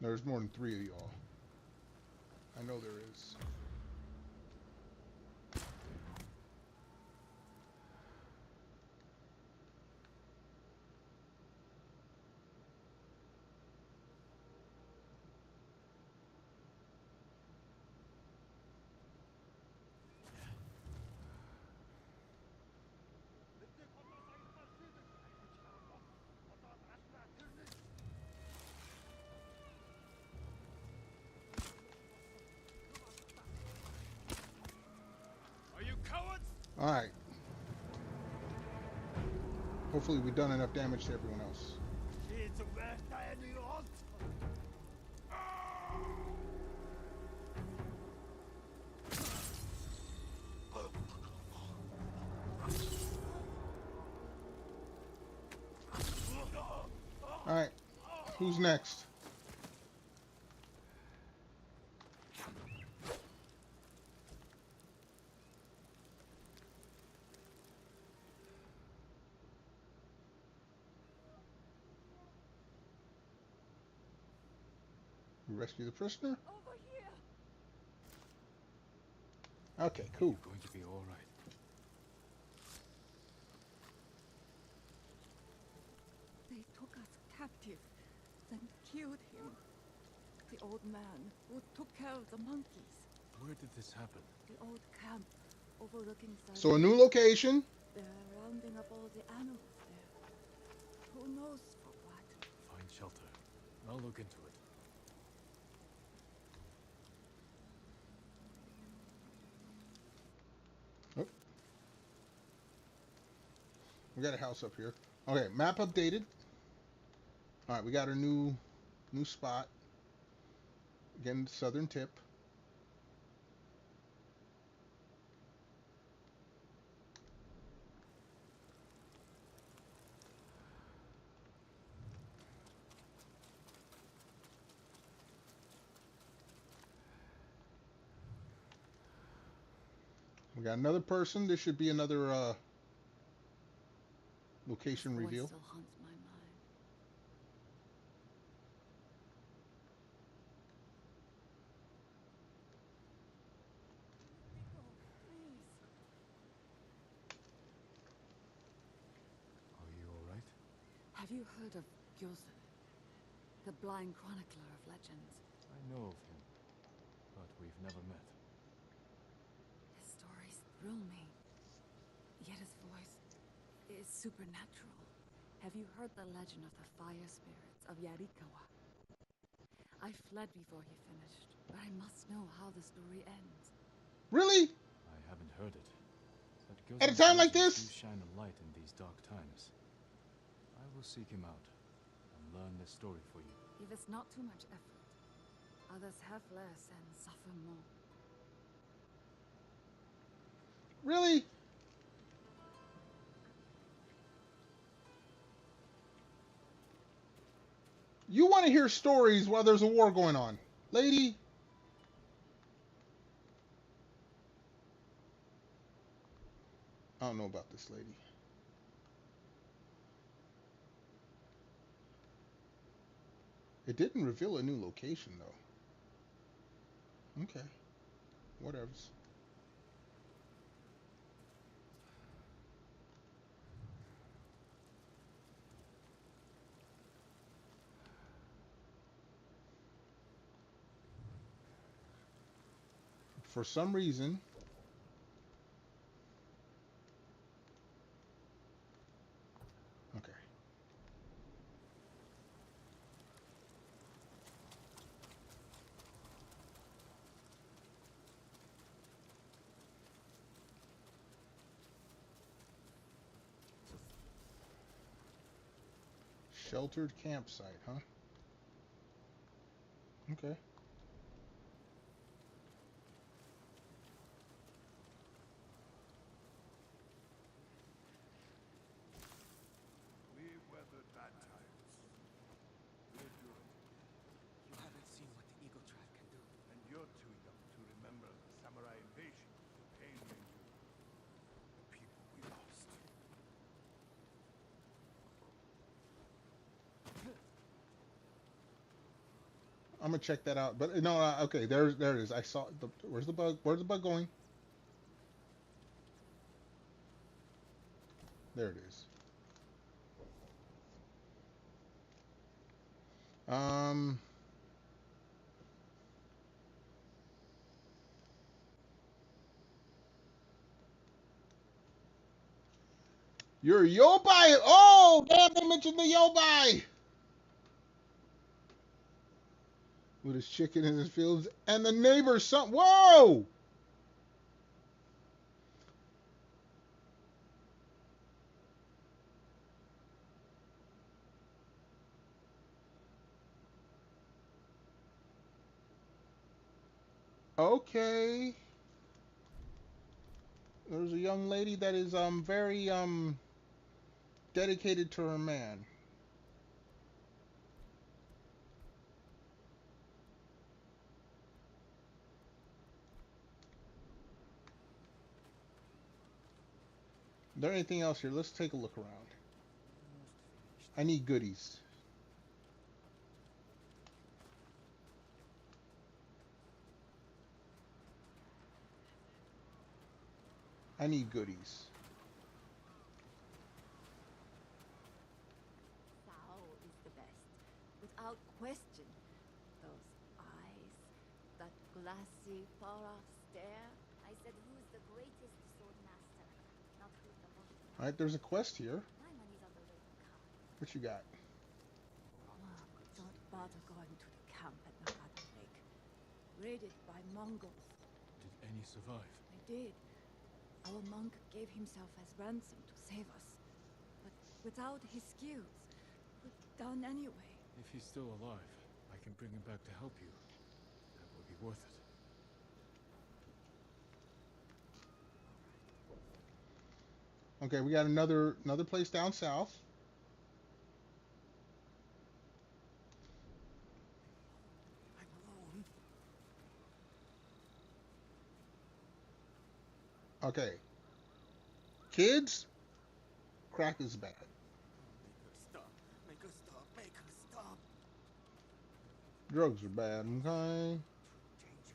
[SPEAKER 1] There's more than 3 of y'all. I know there is. All right. Hopefully we've done enough damage to everyone else. All right. Who's next? We rescue the prisoner?
[SPEAKER 4] Over here.
[SPEAKER 1] Okay, cool.
[SPEAKER 2] You're going to be all right.
[SPEAKER 4] They took us captive, then killed him. The old man who took care of the monkeys.
[SPEAKER 2] Where did this happen?
[SPEAKER 4] The old camp overlooking the
[SPEAKER 1] So a new location.
[SPEAKER 4] They're rounding up all the animals there. Who knows for what?
[SPEAKER 2] Find shelter. I'll look into it.
[SPEAKER 1] Oh. We got a house up here. Okay, map updated. All right, we got our new spot. Again, southern tip. We got another person. This should be another location
[SPEAKER 4] This voice
[SPEAKER 1] reveal.
[SPEAKER 4] still haunts my mind. Have you heard of Gyoza, the blind chronicler of legends?
[SPEAKER 2] I know of him, but we've never met.
[SPEAKER 4] His stories thrill me, yet his voice is supernatural. Have you heard the legend of the fire spirits of Yarikawa? I fled before he finished, but I must know how the story ends.
[SPEAKER 1] Really?
[SPEAKER 2] I haven't heard it. But
[SPEAKER 1] At a
[SPEAKER 2] Gyoza's
[SPEAKER 1] time like
[SPEAKER 2] legends
[SPEAKER 1] this?
[SPEAKER 2] do shine a light in these dark times. I will seek him out and learn this story for you.
[SPEAKER 4] If it's not too much effort, others have less and suffer more.
[SPEAKER 1] Really? You want to hear stories while there's a war going on. Lady? I don't know about this lady. It didn't reveal a new location, though. Okay. Whatevs. For some reason, okay. Sheltered campsite, huh? Okay.
[SPEAKER 5] We've weathered bad times. We're good.
[SPEAKER 3] You haven't seen what the Eagle Tribe can do.
[SPEAKER 5] And you're too young to remember the samurai invasion, the pain we endured, the people we lost.
[SPEAKER 1] I'm gonna check that out. But no, okay, there it is. I saw the. Where's the bug? Where's the bug going? There it is. You're Yobai. Oh, damn! They mentioned the Yobai. With his chicken in his fields and the neighbor's son. Whoa! Okay. There's a young lady that is very dedicated to her man. Is there anything else here? Let's take a look around. I need goodies. I need goodies.
[SPEAKER 4] Sao is the best, without question. Those eyes, that glassy, far-off stare.
[SPEAKER 6] I said, who's the greatest sword master? Not who's the most.
[SPEAKER 1] Alright, there's a quest here.
[SPEAKER 6] My money's on the waiting card.
[SPEAKER 1] What you got?
[SPEAKER 4] Don't bother going to the camp at Nagata Lake. Raided by Mongols.
[SPEAKER 2] Did any survive?
[SPEAKER 4] They did. Our monk gave himself as ransom to save us. But without his skills, we're done anyway.
[SPEAKER 2] If he's still alive, I can bring him back to help you. That will be worth it.
[SPEAKER 1] Okay, we got another place down south.
[SPEAKER 3] I'm alone.
[SPEAKER 1] Okay. Kids, crack is bad.
[SPEAKER 3] Make her stop. Make her stop. Make her stop.
[SPEAKER 1] Drugs are bad, okay?
[SPEAKER 3] Dangerous.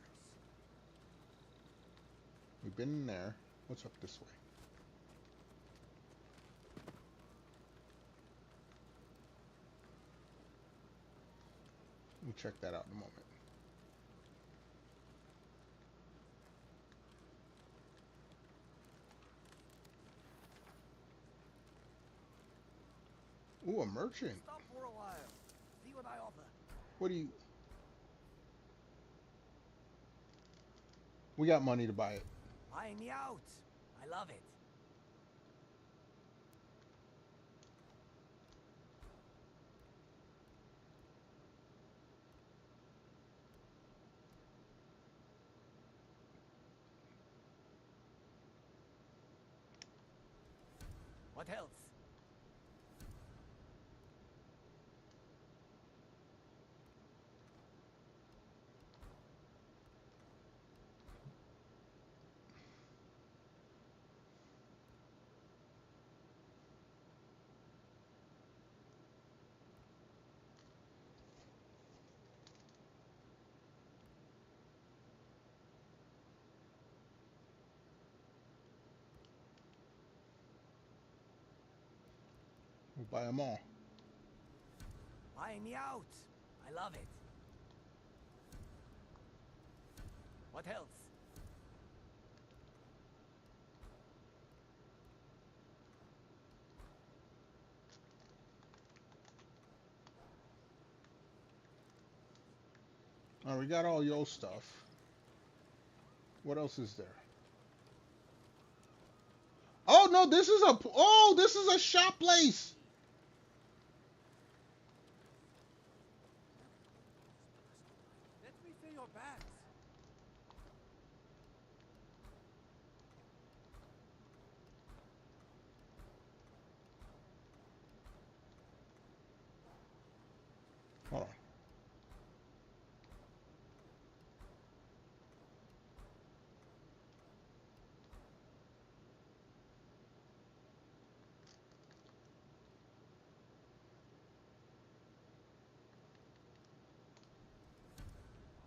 [SPEAKER 1] We've been in there. What's up this way? We'll check that out in a moment. Ooh, a merchant.
[SPEAKER 3] Stop for a while. See what I offer.
[SPEAKER 1] What do you... We got money to buy it.
[SPEAKER 3] Buying me out. I love it. What else?
[SPEAKER 1] We'll buy them all.
[SPEAKER 3] Buying me out. I love it. What else?
[SPEAKER 1] All right, we got all your stuff. What else is there? Oh no, this is a shop place.
[SPEAKER 3] Let me see your bags.
[SPEAKER 1] Hold on.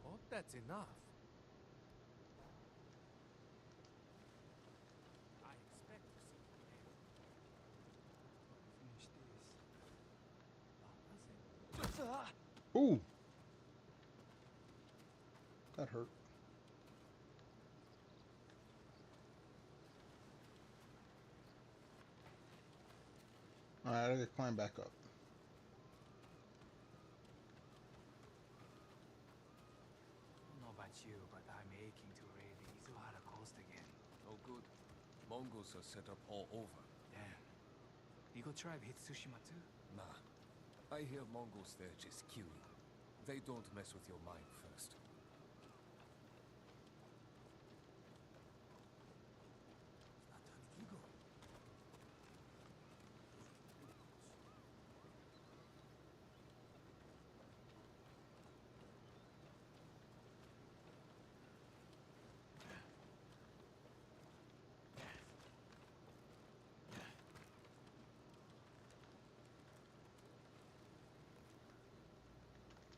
[SPEAKER 3] Hope that's enough. I expect to see finish this.
[SPEAKER 1] Ooh. That hurt. All right, I gotta climb back up.
[SPEAKER 2] I don't know about you, but I'm aching to raid the Izuhara coast again.
[SPEAKER 7] Oh good. Mongols are set up all over.
[SPEAKER 2] Damn. Eagle tribe hit Tsushima too?
[SPEAKER 7] Nah. I hear Mongols there just queuing. They don't mess with your mind first.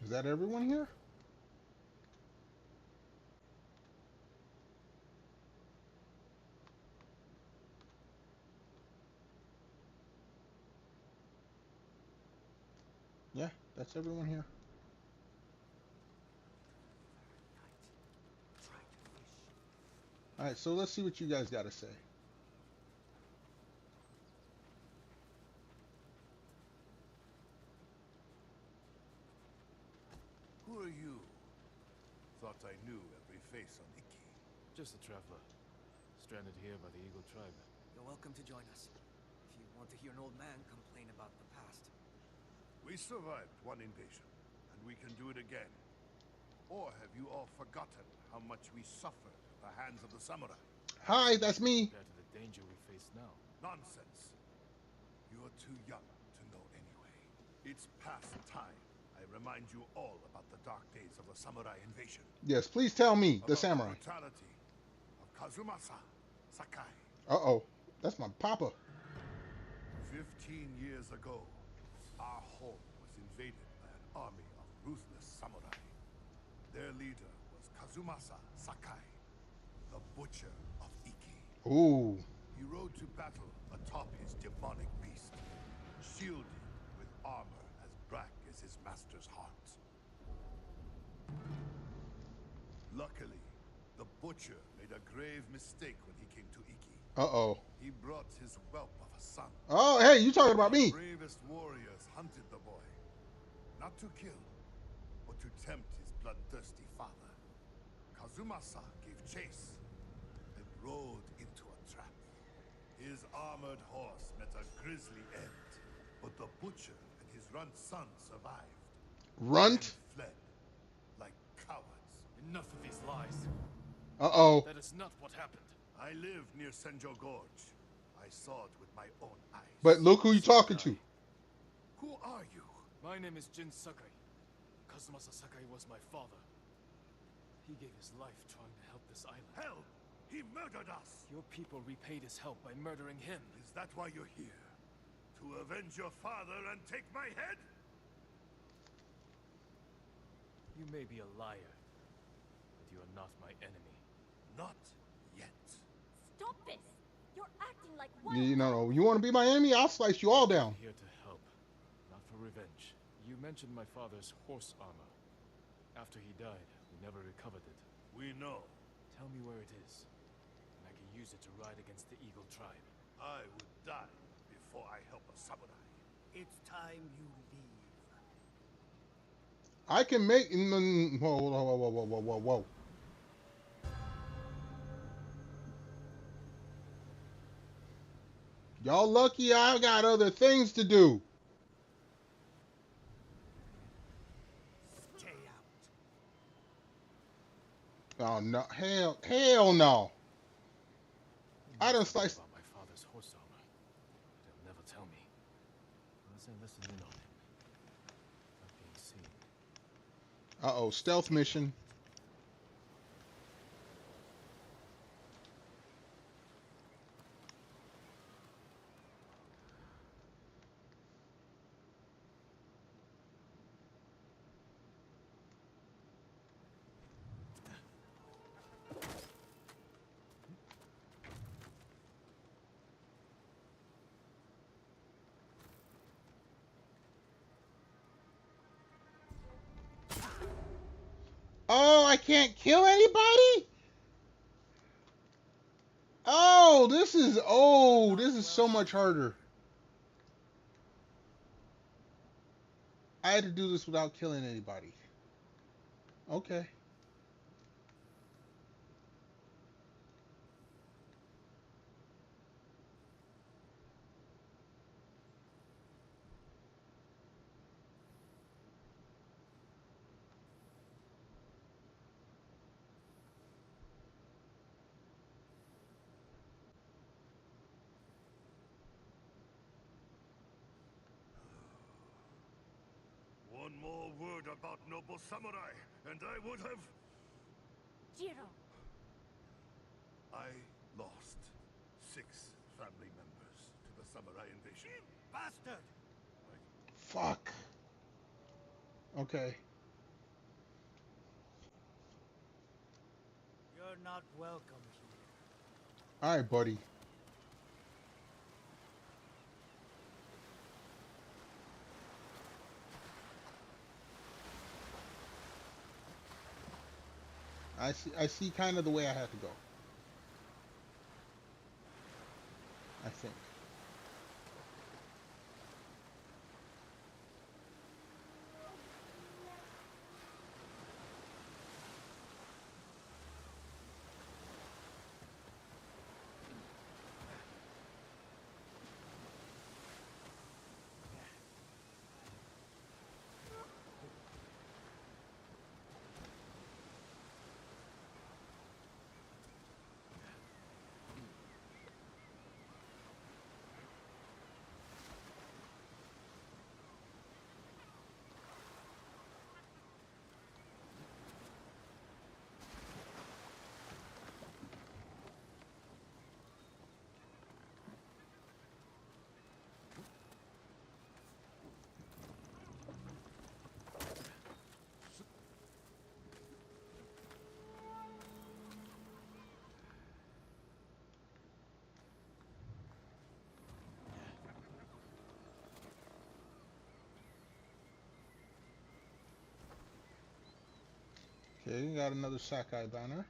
[SPEAKER 1] Is that everyone here? Yeah, that's everyone here. All right, so let's see what you guys got to say.
[SPEAKER 5] Who are you? Thought I knew every face on Iki.
[SPEAKER 8] Just a traveler, stranded here by the Eagle tribe.
[SPEAKER 3] You're welcome to join us. If you want to hear an old man complain about the past.
[SPEAKER 5] We survived one invasion, and we can do it again. Or have you all forgotten how much we suffered at the hands of the samurai?
[SPEAKER 1] Hi, that's me.
[SPEAKER 8] Compared to the danger we face now.
[SPEAKER 5] Nonsense. You're too young to know anyway. It's past time I remind you all about the dark days of the samurai invasion.
[SPEAKER 1] Yes, please tell me, the
[SPEAKER 5] About
[SPEAKER 1] samurai.
[SPEAKER 5] The brutality of Kazumasa Sakai.
[SPEAKER 1] Uh-oh, that's my papa.
[SPEAKER 5] 15 years ago, our home was invaded by an army of ruthless samurai. Their leader was Kazumasa Sakai, the Butcher of Iki.
[SPEAKER 1] Ooh.
[SPEAKER 5] He rode to battle atop his demonic beast, shielded with armor as black as his master's heart. Luckily, the butcher made a grave mistake when he came to Iki.
[SPEAKER 1] Uh-oh.
[SPEAKER 5] He brought his whelp of a son.
[SPEAKER 1] Oh, hey, you talking about me.
[SPEAKER 5] The bravest warriors hunted the boy. Not to kill, but to tempt his bloodthirsty father. Kazumasa gave chase and rode into a trap. His armored horse met a grisly end, but the butcher and his runt son survived.
[SPEAKER 1] Runt?
[SPEAKER 5] And fled like cowards.
[SPEAKER 8] Enough of these lies.
[SPEAKER 1] Uh-oh.
[SPEAKER 8] That is not what happened.
[SPEAKER 5] I live near Senjo Gorge. I saw it with my own eyes.
[SPEAKER 1] But look who you talking to.
[SPEAKER 5] Who are you?
[SPEAKER 8] My name is Jin Sakai. Kazumasa Sakai was my father. He gave his life trying to help this island.
[SPEAKER 5] Hell, he murdered us.
[SPEAKER 8] Your people repaid his help by murdering him.
[SPEAKER 5] Is that why you're here? To avenge your father and take my head?
[SPEAKER 8] You may be a liar, but you are not my enemy.
[SPEAKER 5] Not yet.
[SPEAKER 6] Stop this! You're acting like one.
[SPEAKER 1] You know, you want to be my enemy? I'll slice you all down.
[SPEAKER 8] I'm here to help, not for revenge. You mentioned my father's horse armor. After he died, we never recovered it.
[SPEAKER 5] We know.
[SPEAKER 8] Tell me where it is, and I can use it to ride against the Eagle tribe.
[SPEAKER 5] I would die before I help a samurai.
[SPEAKER 9] It's time you leave.
[SPEAKER 1] I can make... Whoa, whoa, whoa, whoa, whoa, whoa, whoa. Y'all lucky I got other things to do.
[SPEAKER 9] Stay out.
[SPEAKER 1] Oh, no. Hell no. I done sliced...
[SPEAKER 8] About my father's horse armor. They'll never tell me. Unless I listen in on him. Not being seen.
[SPEAKER 1] Uh-oh, stealth mission. Oh, I can't kill anybody? Oh, this is so much harder. I had to do this without killing anybody. Okay.
[SPEAKER 5] One more word about noble samurai, and I would have...
[SPEAKER 6] Jiro,
[SPEAKER 5] I lost 6 family members to the samurai invasion.
[SPEAKER 9] Bastard!
[SPEAKER 1] Fuck. Okay.
[SPEAKER 9] You're not welcome here.
[SPEAKER 1] All right, buddy. I see kind of the way I have to go. I think. Okay, you got another Sakai banner.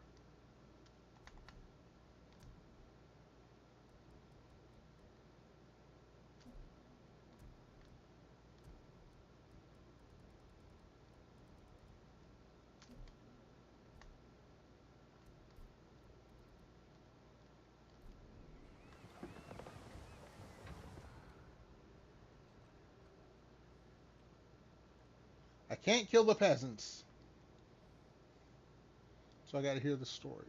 [SPEAKER 1] I can't kill the peasants. So I gotta hear the story.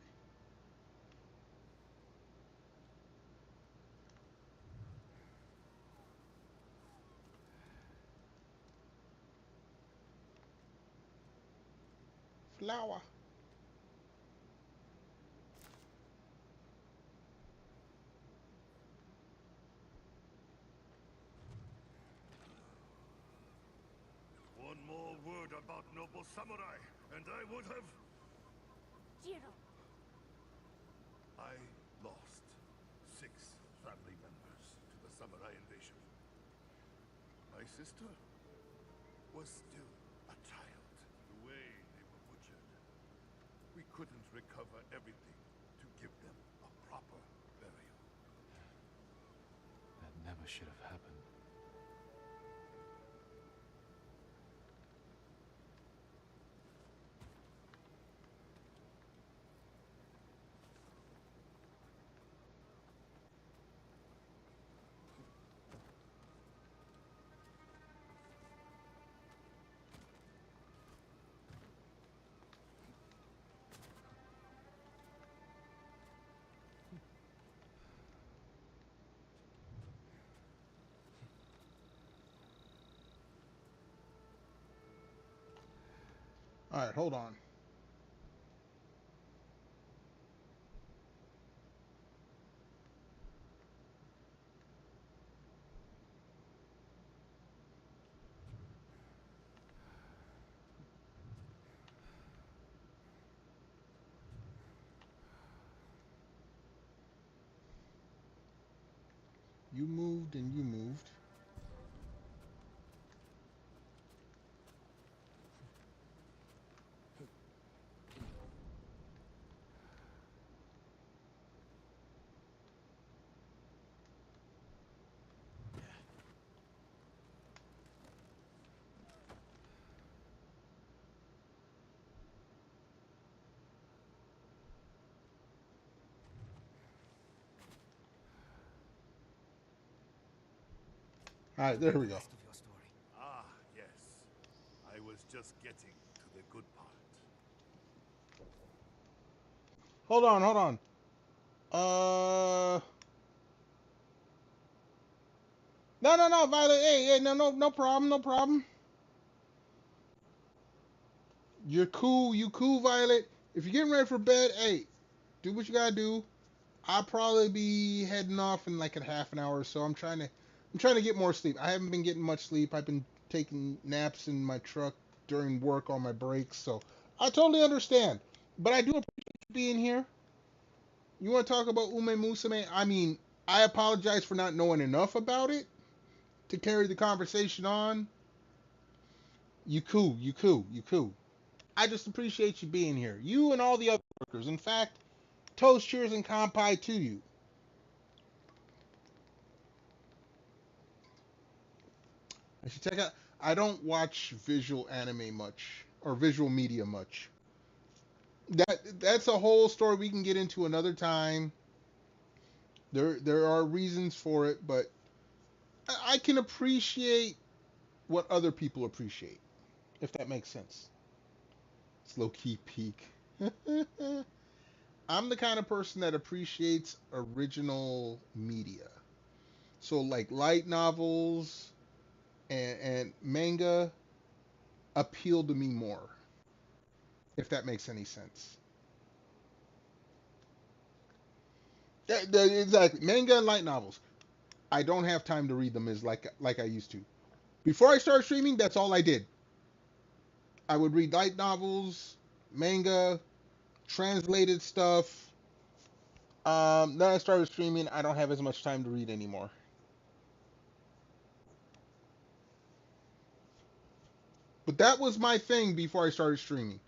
[SPEAKER 1] Flower.
[SPEAKER 5] One more word about noble samurai, and I would have...
[SPEAKER 6] Jiro.
[SPEAKER 5] I lost 6 family members to the samurai invasion. My sister was still a child. The way they were butchered, we couldn't recover everything to give them a proper burial.
[SPEAKER 8] That never should have happened.
[SPEAKER 1] Alright, hold on. You moved and you moved. Alright, there we go.
[SPEAKER 3] Rest of your story.
[SPEAKER 5] Ah, yes. I was just getting to the good part.
[SPEAKER 1] Hold on, hold on. No, Violet. Hey, no problem, no problem. You're cool, you cool, Violet. If you're getting ready for bed, hey, do what you gotta do. I'll probably be heading off in like a half an hour or so. I'm trying to get more sleep. I haven't been getting much sleep. I've been taking naps in my truck during work on my breaks, so I totally understand. But I do appreciate you being here. You want to talk about Ume Musume? I mean, I apologize for not knowing enough about it to carry the conversation on. You cool, you cool, you cool. I just appreciate you being here. You and all the other workers. In fact, toast, cheers, and kanpai to you. I should check out. I don't watch visual anime much or visual media much. That's a whole story we can get into another time. There are reasons for it, but I can appreciate what other people appreciate, if that makes sense. It's low key peak. I'm the kind of person that appreciates original media. So like light novels and manga appeal to me more, if that makes any sense. Yeah, exactly. Manga and light novels. I don't have time to read them as like I used to. Before I started streaming, that's all I did. I would read light novels, manga, translated stuff. Then I started streaming. I don't have as much time to read anymore. But that was my thing before I started streaming.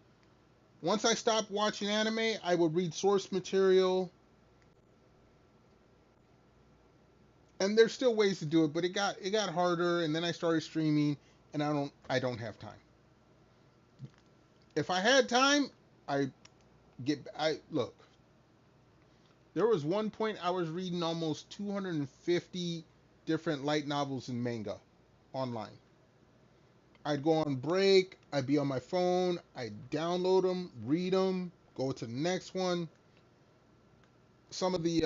[SPEAKER 1] Once I stopped watching anime, I would read source material. And there's still ways to do it, but it got harder, and then I started streaming, and I don't have time. If I had time, I look. There was one point I was reading almost 250 different light novels and manga online. I'd go on break, I'd be on my phone, I'd download them, read them, go to the next one. Some of the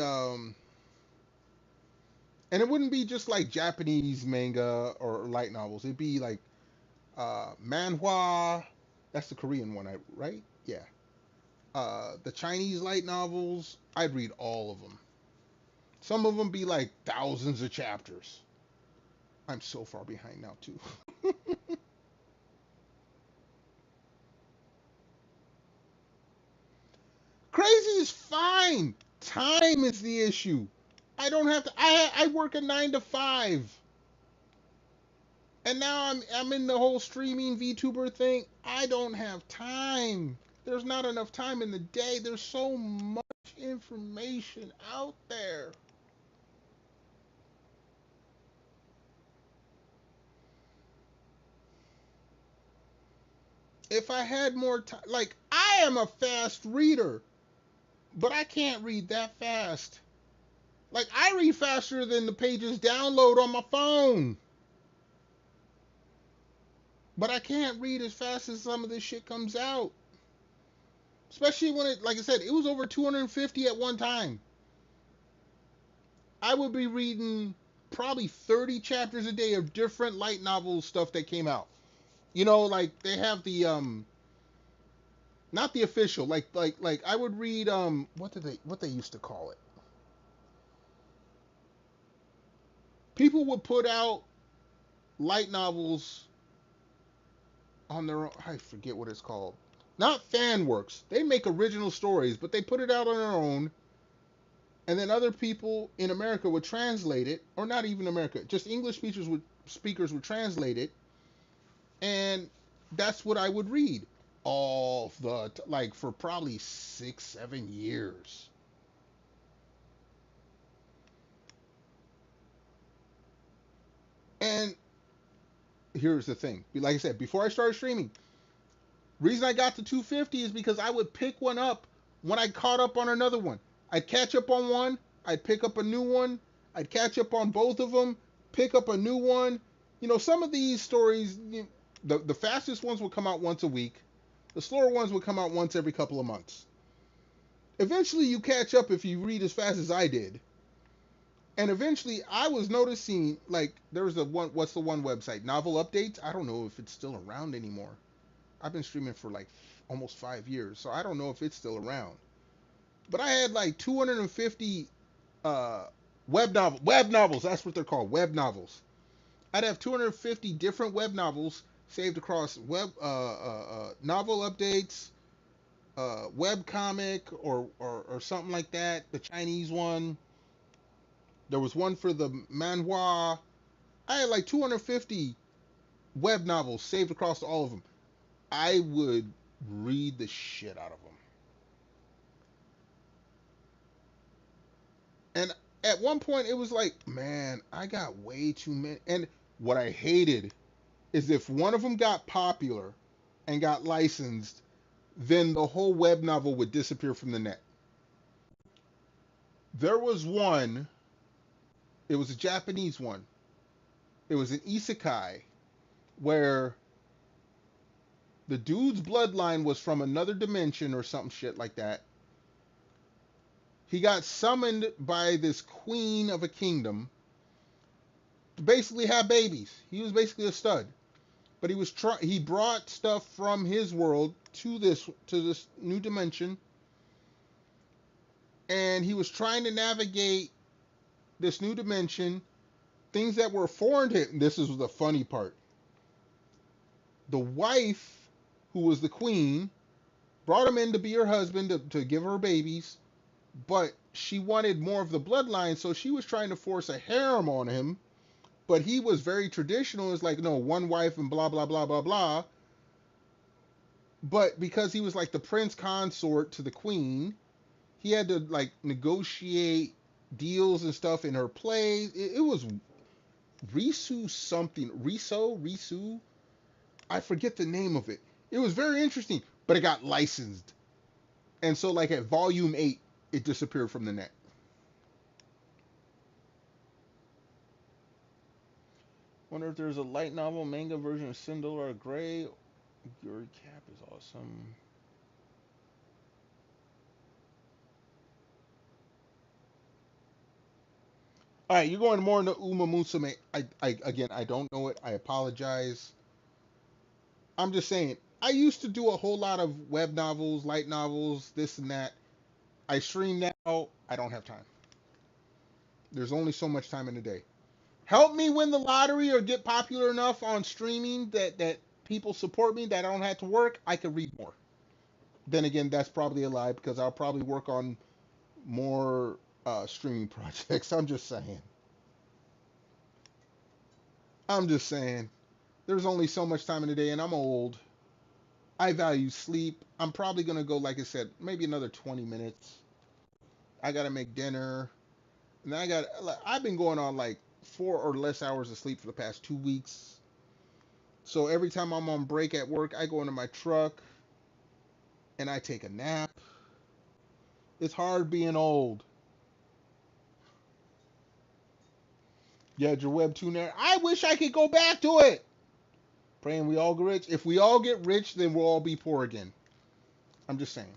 [SPEAKER 1] and it wouldn't be just like Japanese manga or light novels. It'd be like manhwa. That's the Korean one, right? Yeah. The Chinese light novels, I'd read all of them. Some of them be like thousands of chapters. I'm so far behind now too. Crazy is fine. Time is the issue. I don't have to. I work a 9 to 5, and now I'm in the whole streaming VTuber thing. I don't have time. There's not enough time in the day. There's so much information out there. If I had more time, like I am a fast reader, but I can't read that fast. Like I read faster than the pages download on my phone. But I can't read as fast as some of this shit comes out. Especially when it, like I said, it was over 250 at one time. I would be reading probably 30 chapters a day of different light novel stuff that came out. You know, like they have the not the official, like I would read what they used to call it. People would put out light novels on their own. I forget what it's called. Not fan works. They make original stories, but they put it out on their own. And then other people in America would translate it, or not even America, just English speakers would translate it. And that's what I would read all like for probably 6-7 years. And here's the thing. Like I said, before I started streaming, reason I got to 250 is because I would pick one up when I caught up on another one. I'd catch up on one, I'd pick up a new one, I'd catch up on both of them, pick up a new one. You know, some of these stories, the fastest ones would come out once a week. The slower ones would come out once every couple of months. Eventually you catch up if you read as fast as I did. And eventually I was noticing, like, there's what's the one website? Novel Updates? I don't know if it's still around anymore. I've been streaming for like almost 5 years, so I don't know if it's still around. But I had like 250 web novels, that's what they're called, web novels. I'd have 250 different web novels saved across web novel updates, web comic or something like that, the Chinese one. There was one for the manhwa. I had like 250 web novels saved across all of them. I would read the shit out of them. And at one point, it was like, man, I got way too many. And what I hated is if one of them got popular and got licensed, then the whole web novel would disappear from the net. There was one, it was a Japanese one. It was an isekai where the dude's bloodline was from another dimension or some shit like that. He got summoned by this queen of a kingdom to basically have babies. He was basically a stud. But he brought stuff from his world to this new dimension. And he was trying to navigate this new dimension, things that were foreign to him. This is the funny part. The wife, who was the queen, brought him in to be her husband, to give her babies, but she wanted more of the bloodline, so she was trying to force a harem on him, but he was very traditional. It's like, no, one wife and blah, blah, blah, blah, blah. but because he was like the prince consort to the queen, he had to like negotiate deals and stuff in her plays. It was Risu something. Risu? I forget the name of it. It was very interesting, but it got licensed. And so like at volume 8, it disappeared from the net. Wonder if there's a light novel manga version of Cinderella Gray. Your cap is awesome. All right, you're going more into Uma Musume. Again, I don't know it. I apologize. I'm just saying. I used to do a whole lot of web novels, light novels, this and that. I stream now. I don't have time. There's only so much time in a day. Help me win the lottery or get popular enough on streaming that people support me, that I don't have to work. I could read more. Then again, that's probably a lie because I'll probably work on more streaming projects. I'm just saying. There's only so much time in the day, and I'm old. I value sleep. I'm probably going to go, like I said, maybe another 20 minutes. I got to make dinner. And then I've been going on like 4 or less hours of sleep for the past 2 weeks. So every time I'm on break at work, I go into my truck and I take a nap. It's hard being old. Yeah, your webtoon there. I wish I could go back to it. Praying we all get rich. If we all get rich, then we'll all be poor again. I'm just saying.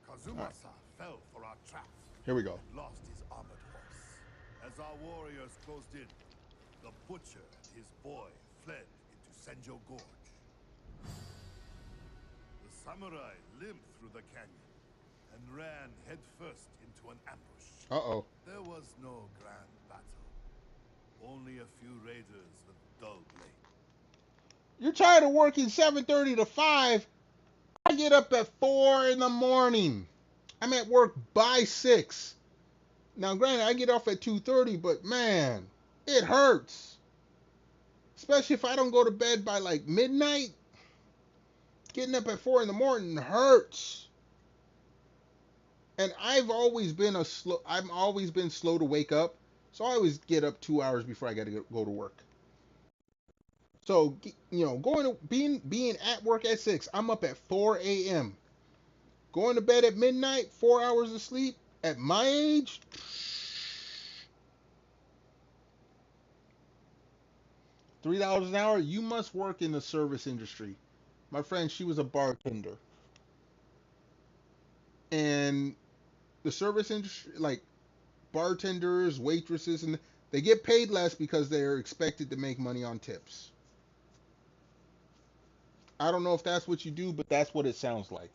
[SPEAKER 5] Kazumasa fell for our trap.
[SPEAKER 1] Here we go.
[SPEAKER 5] And lost his armored horse. As our warriors closed in, the butcher and his boy fled into Senjo Gorge. The samurai limped through the canyon and ran headfirst into an ambush.
[SPEAKER 1] Uh-oh.
[SPEAKER 5] There was no grand battle. Only a few raiders with dull blade.
[SPEAKER 1] You're tired of working 7:30 to 5. I get up at 4 in the morning. I'm at work by 6. Now, granted, I get off at 2:30, but man, it hurts. Especially if I don't go to bed by like midnight. Getting up at 4 in the morning hurts. And I've always been slow to wake up. So I always get up 2 hours before I got to go to work. So, being at work at 6, I'm up at 4 a.m. Going to bed at midnight, 4 hours of sleep. At my age, $3 an hour, you must work in the service industry. My friend, she was a bartender. And the service industry, like bartenders, waitresses, and they get paid less because they're expected to make money on tips. I don't know if that's what you do, but that's what it sounds like.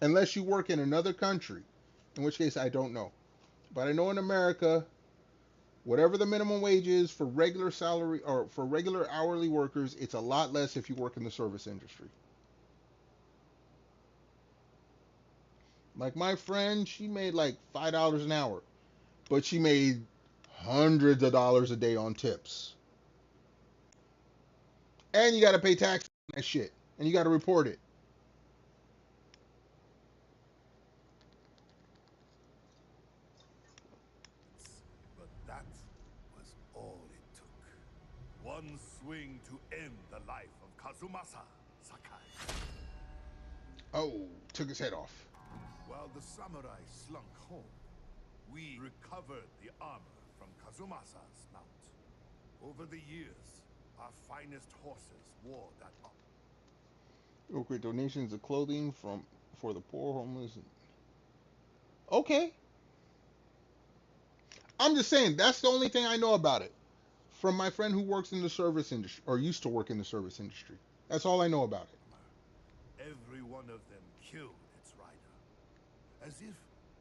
[SPEAKER 1] Unless you work in another country, in which case I don't know. But I know in America, whatever the minimum wage is for regular salary or for regular hourly workers, it's a lot less if you work in the service industry. Like my friend, she made like $5 an hour, but she made hundreds of dollars a day on tips. And you got to pay tax on that shit, and you got to report it.
[SPEAKER 5] But that was all it took. One swing to end the life of Kazumasa Sakai.
[SPEAKER 1] Oh, took his head off.
[SPEAKER 5] While the samurai slunk home, we recovered the armor from Kazumasa's mount. Over the years, our finest horses wore that armor.
[SPEAKER 1] We'll create donations of clothing for the poor, homeless. Okay. I'm just saying, that's the only thing I know about it. From my friend who works in the service industry, or used to work in the service industry. That's all I know about it.
[SPEAKER 5] Every one of them killed its rider, as if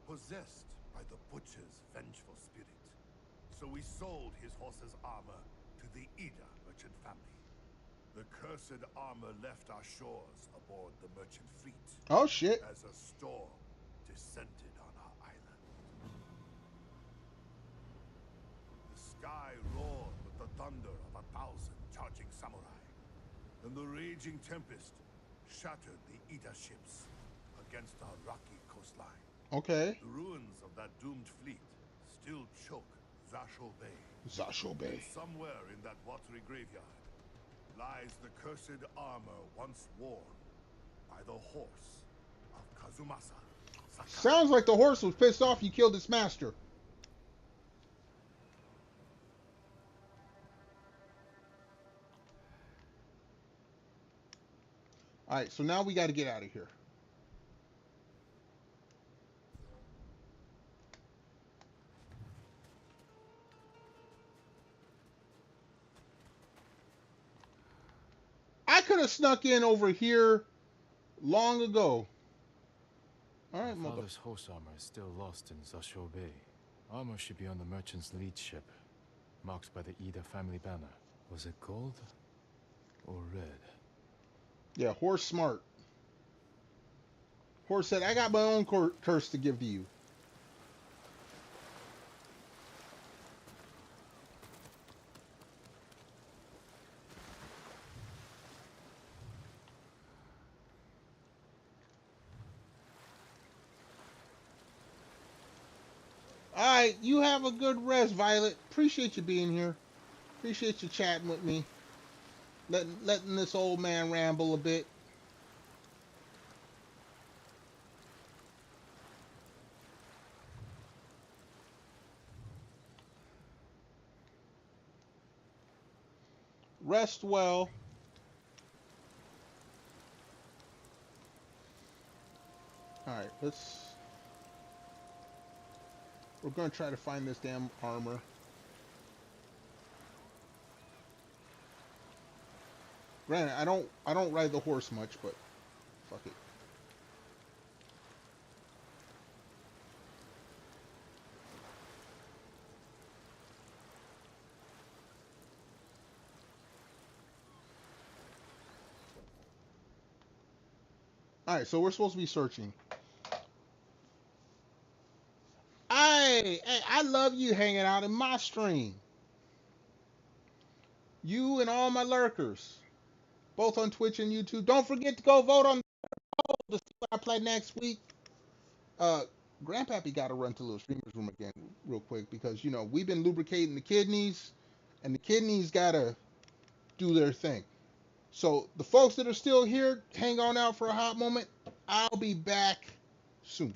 [SPEAKER 5] possessed by the butcher's vengeful spirit. So we sold his horse's armor to the Ida merchant family. The cursed armor left our shores aboard the merchant fleet.
[SPEAKER 1] Oh shit.
[SPEAKER 5] As a storm descended on our island. The sky roared with the thunder of 1,000 charging charging samurai, and the raging tempest shattered the Ida ships against our rocky coastline.
[SPEAKER 1] Okay.
[SPEAKER 5] The ruins of that doomed fleet still choke Zasho Bay.
[SPEAKER 1] Zasho Bay.
[SPEAKER 5] And somewhere in that watery graveyard lies the cursed armor once worn by the horse of Kazumasa Sakai.
[SPEAKER 1] Sounds like the horse was pissed off you killed its master. Alright, so now we got to get out of here. I could have snuck in over here long ago. Alright,
[SPEAKER 8] My father's horse armor is still lost in Zasho Bay. Armor should be on the merchant's lead ship, marked by the Ida family banner. Was it gold or red?
[SPEAKER 1] Yeah, horse smart. Horse said, I got my own curse to give to you. Alright, you have a good rest, Violet. Appreciate you being here. Appreciate you chatting with me. Letting this old man ramble a bit. Rest well. Alright, we're gonna try to find this damn armor. Granted, I don't ride the horse much, but fuck it. Alright, so we're supposed to be searching. I love you hanging out in my stream. You and all my lurkers. Both on Twitch and YouTube. Don't forget to go vote on to see what I play next week. Grandpappy got to run to Little Streamer's Room again real quick because, you know, we've been lubricating the kidneys, and the kidneys got to do their thing. So the folks that are still here, hang on out for a hot moment. I'll be back soon.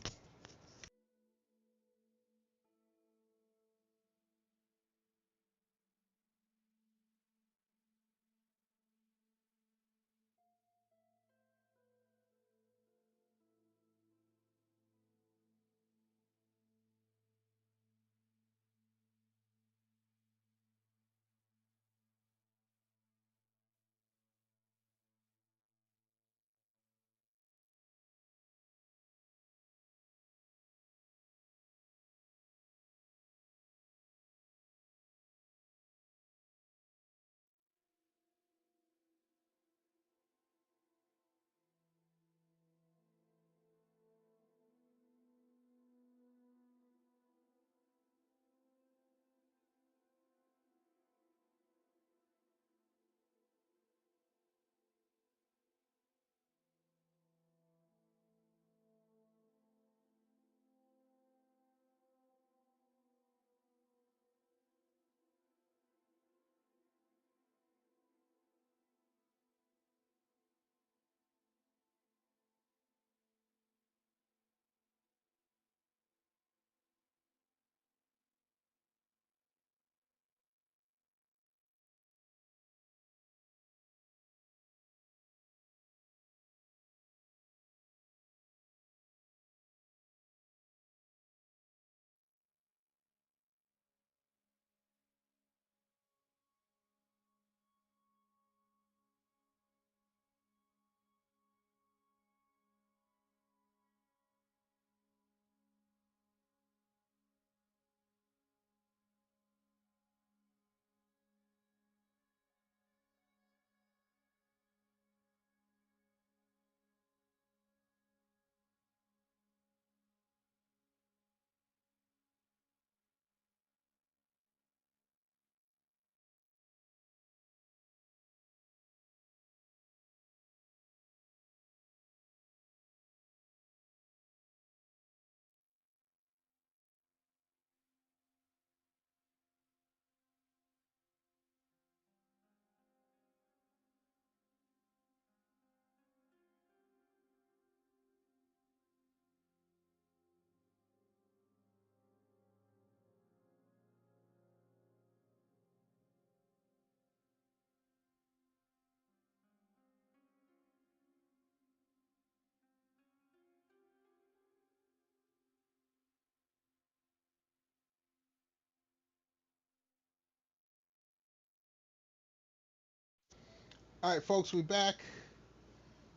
[SPEAKER 1] All right, folks, we back.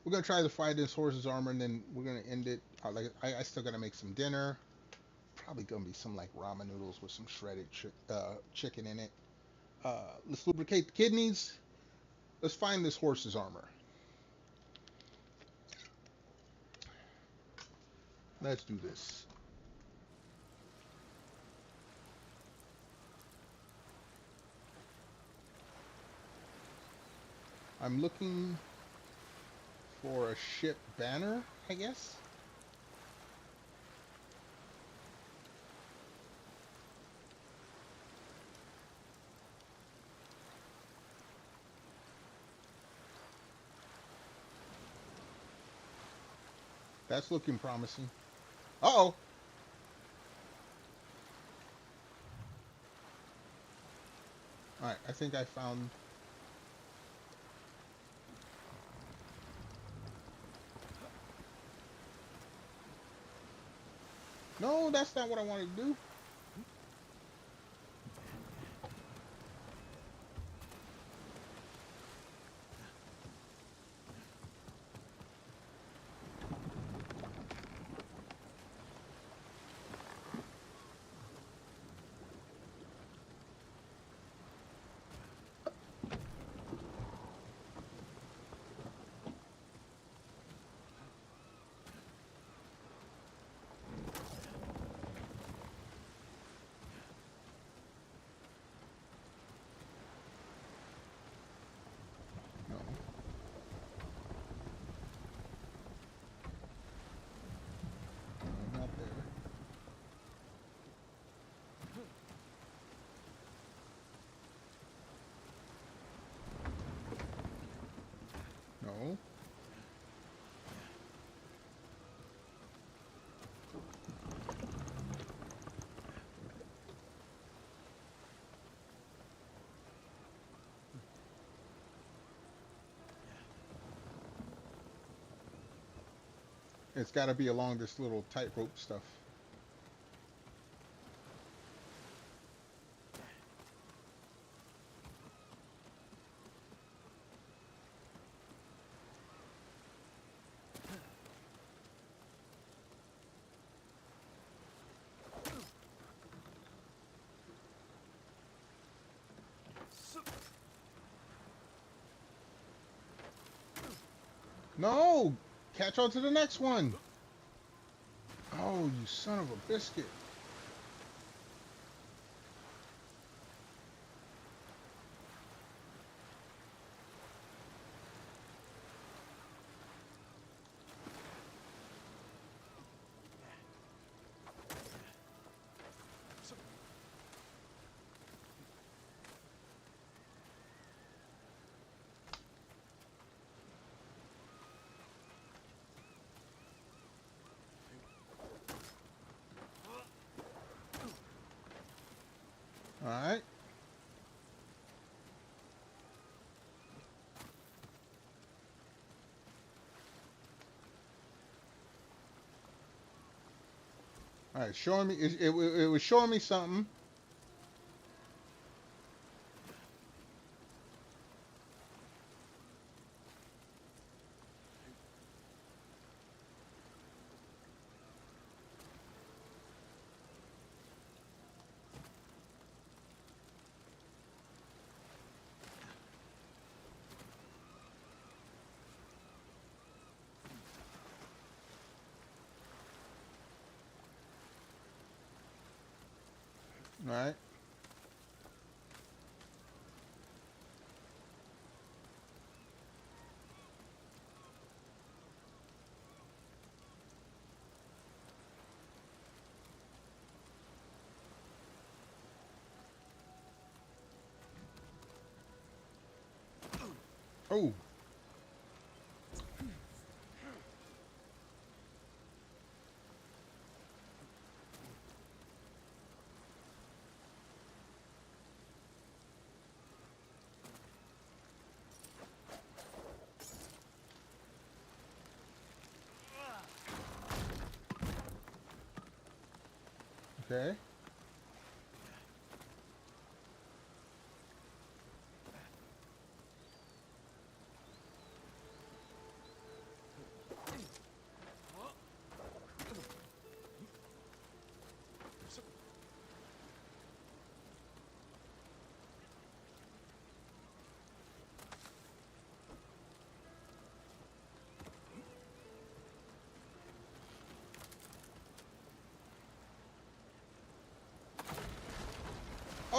[SPEAKER 1] We're gonna try to fight this horse's armor, and then we're gonna end it. I still gotta make some dinner. Probably gonna be some like ramen noodles with some shredded chicken in it. Let's lubricate the kidneys. Let's find this horse's armor. Let's do this. I'm looking for a ship banner, I guess. That's looking promising. Uh-oh. Alright, I think I found... No, that's not what I wanted to do. No. It's got to be along this little tightrope stuff. No! Catch on to the next one! Oh, you son of a biscuit. Alright. Alright, showing me, it was showing me something. Alright. Oh. Okay.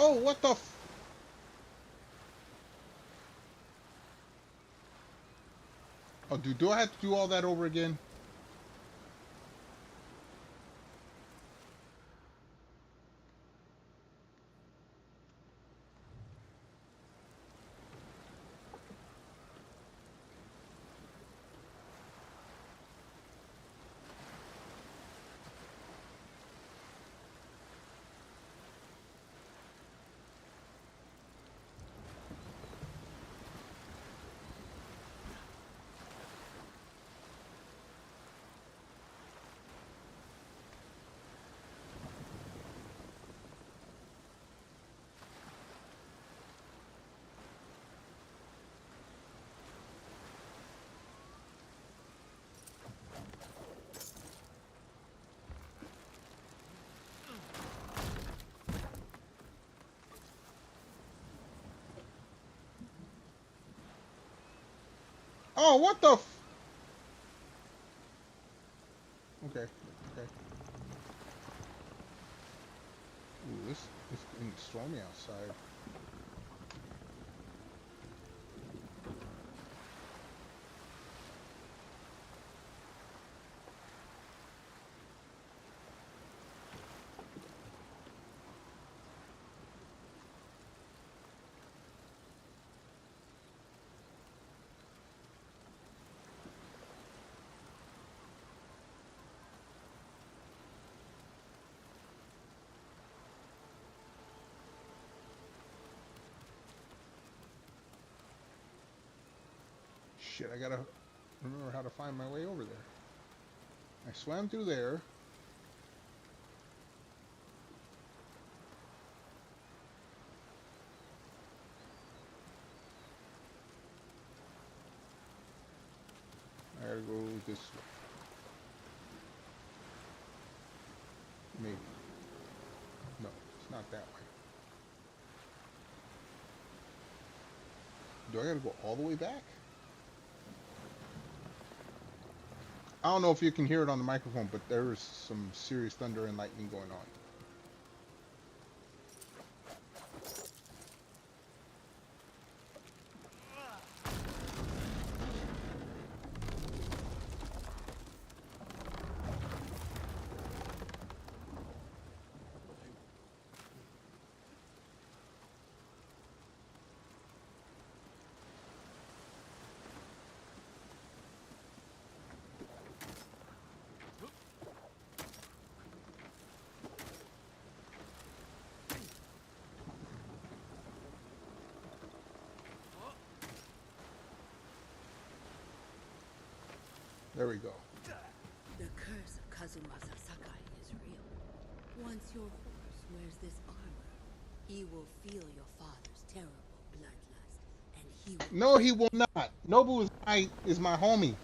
[SPEAKER 1] Oh, what the f... Oh, dude, do I have to do all that over again? Oh, what the f... Okay, okay. Ooh, it's getting stormy outside. Shit, I gotta remember how to find my way over there. I swam through there. I gotta go this way. Maybe. No, it's not that way. Do I gotta go all the way back? I don't know if you can hear it on the microphone, but there is some serious thunder and lightning going on. There we go.
[SPEAKER 10] The curse of Kazumasa Sakai is real. Once your horse wears this armor, he will feel your father's terrible bloodlust, and he will...
[SPEAKER 1] No, he will not. Nobu is my homie.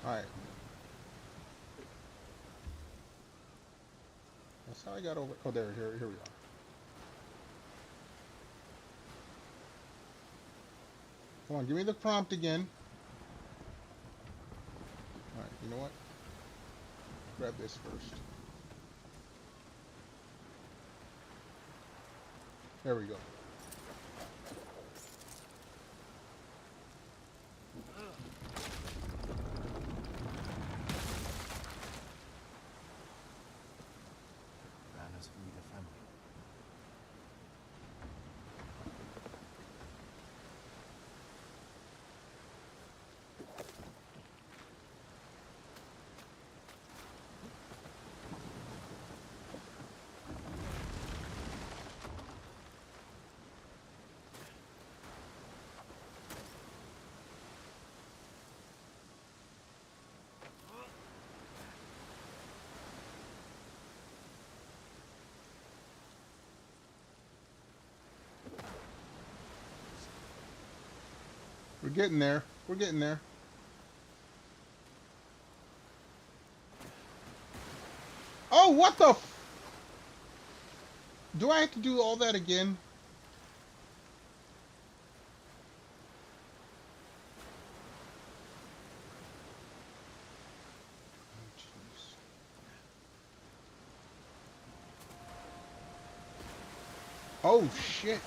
[SPEAKER 1] Alright. That's how I got over. Oh, here we are. Come on, give me the prompt again. Alright, you know what? Grab this first. There we go.
[SPEAKER 8] Banners from the family.
[SPEAKER 1] We're getting there. We're getting there. Oh, what the f... Do I have to do all that again? Oh shit.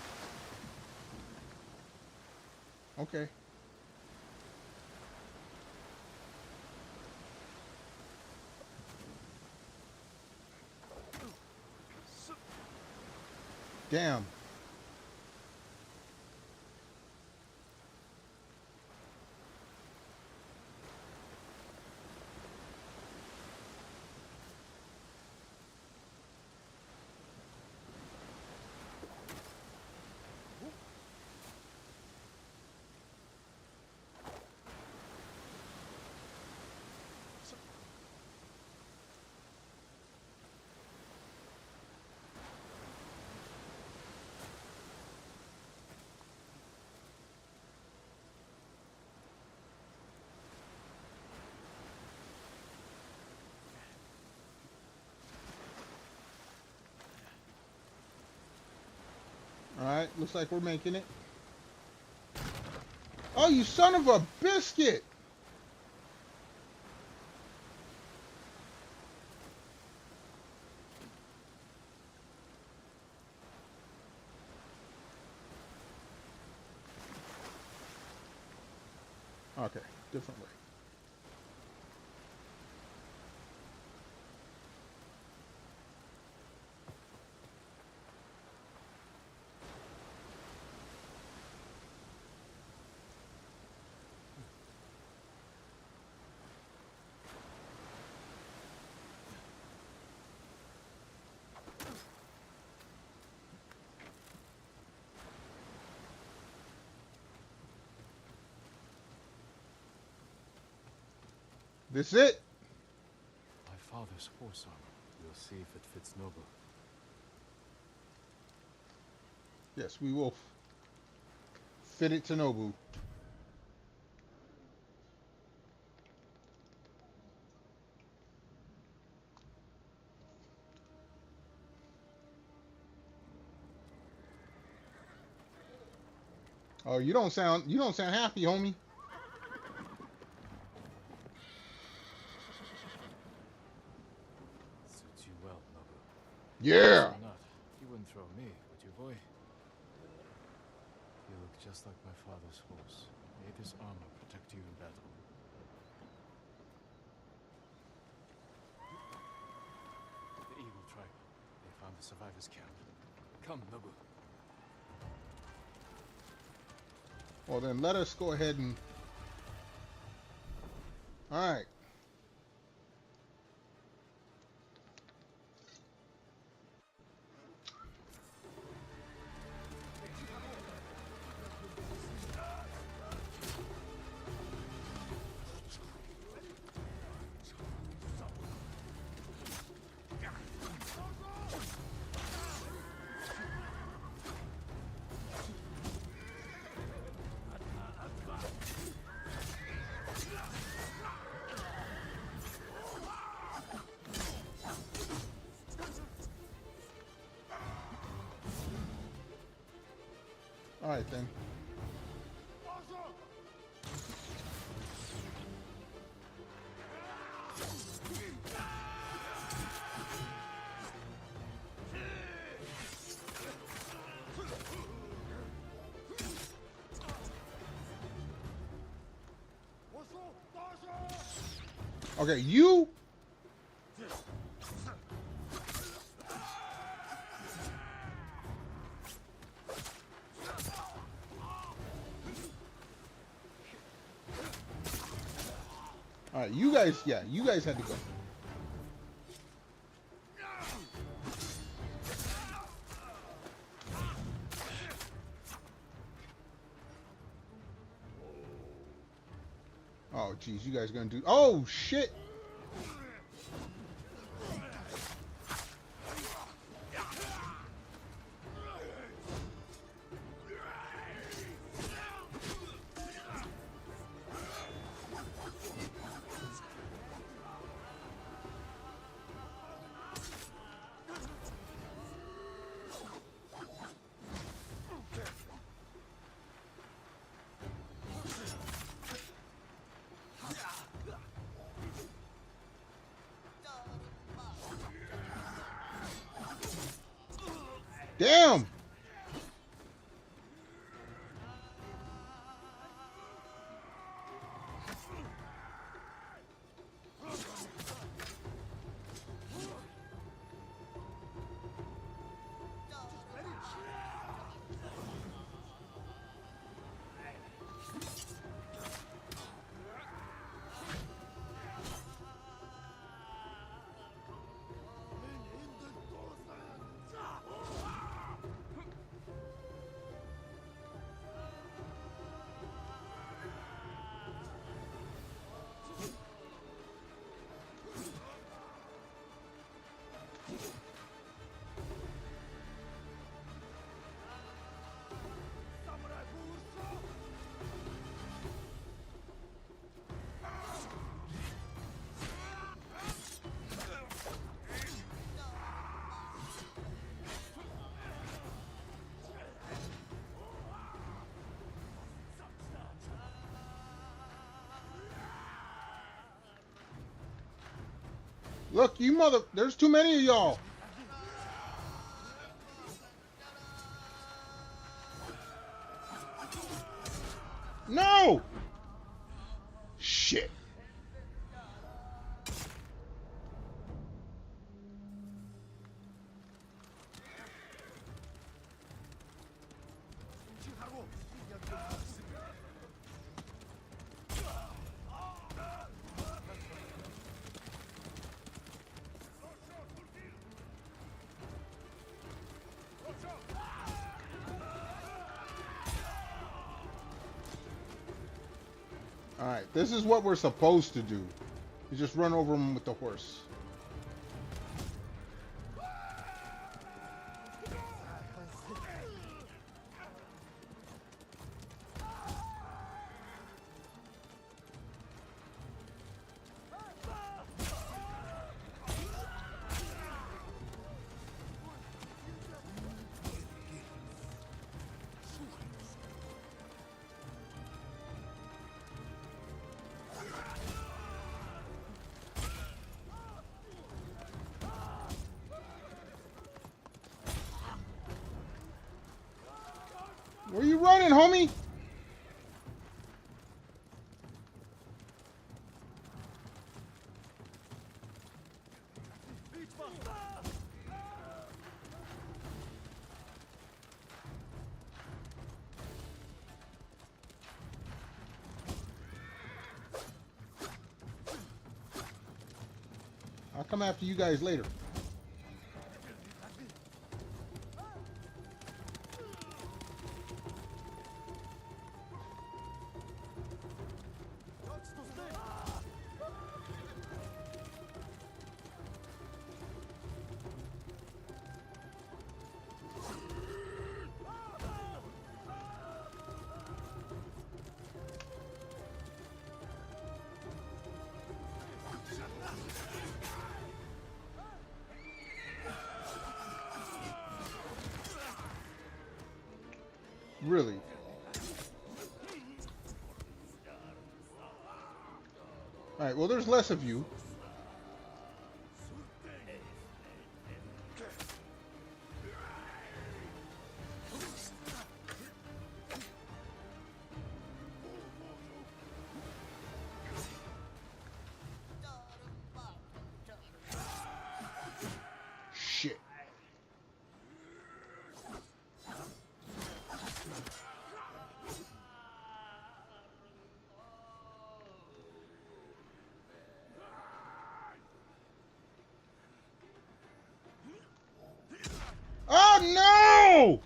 [SPEAKER 1] Okay. Damn. All right, looks like we're making it. Oh, you son of a biscuit! Okay, different way. This it?
[SPEAKER 8] My father's horse armor. We'll see if it fits Nobu.
[SPEAKER 1] Yes, we will fit it to Nobu. Oh, you don't sound happy, homie.
[SPEAKER 8] Suits you well, Nobu.
[SPEAKER 1] Yeah.
[SPEAKER 8] Or not. You wouldn't throw me, would you, boy? You look just like my father's horse. May this armor protect you in battle. The Eagle tribe. They found the survivors' camp. Come, Nobu.
[SPEAKER 1] Well, then let us go ahead and... All right. All right, then. Okay, you... All right, you guys, yeah, you guys had to go. Oh, geez, you guys gonna do... Oh, shit! Damn! Look, you mother... There's too many of y'all. No! Shit. Alright, this is what we're supposed to do. You just run over him with the horse. Where you running, homie? I'll come after you guys later. Really? Alright, well there's less of you. Shit. Oh no!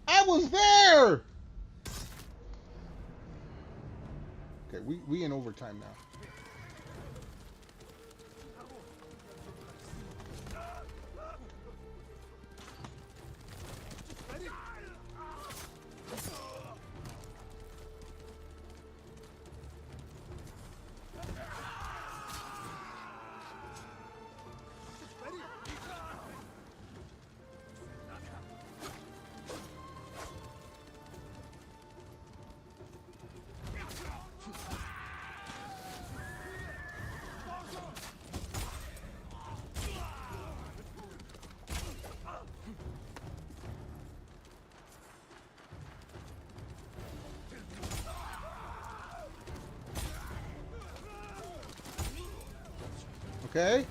[SPEAKER 1] I was there! Okay, we in overtime now. Okay.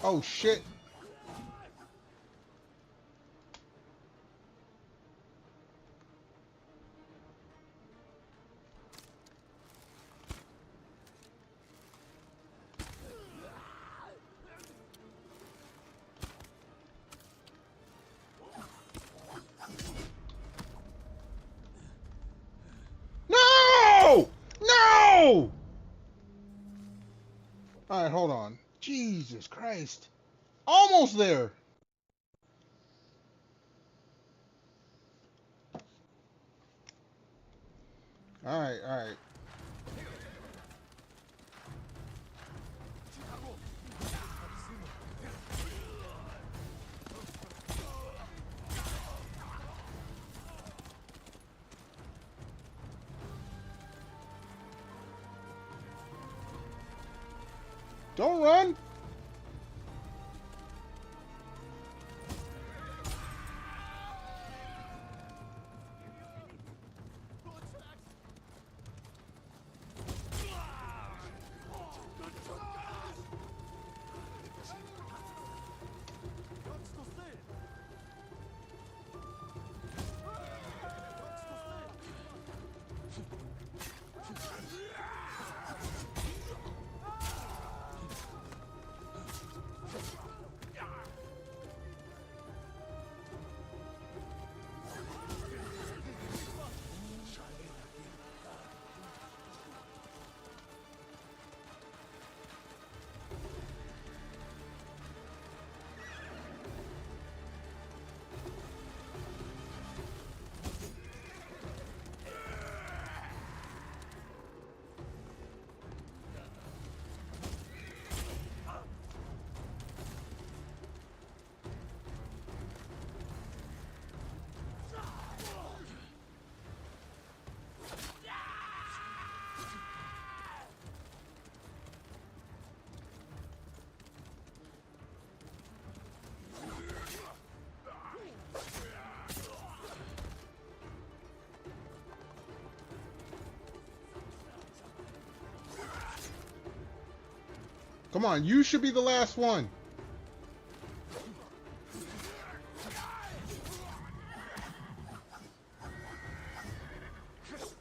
[SPEAKER 1] Oh shit. No! No! All right, hold on. Jesus Christ. Almost there. All right, all right. Don't run. Come on, you should be the last one.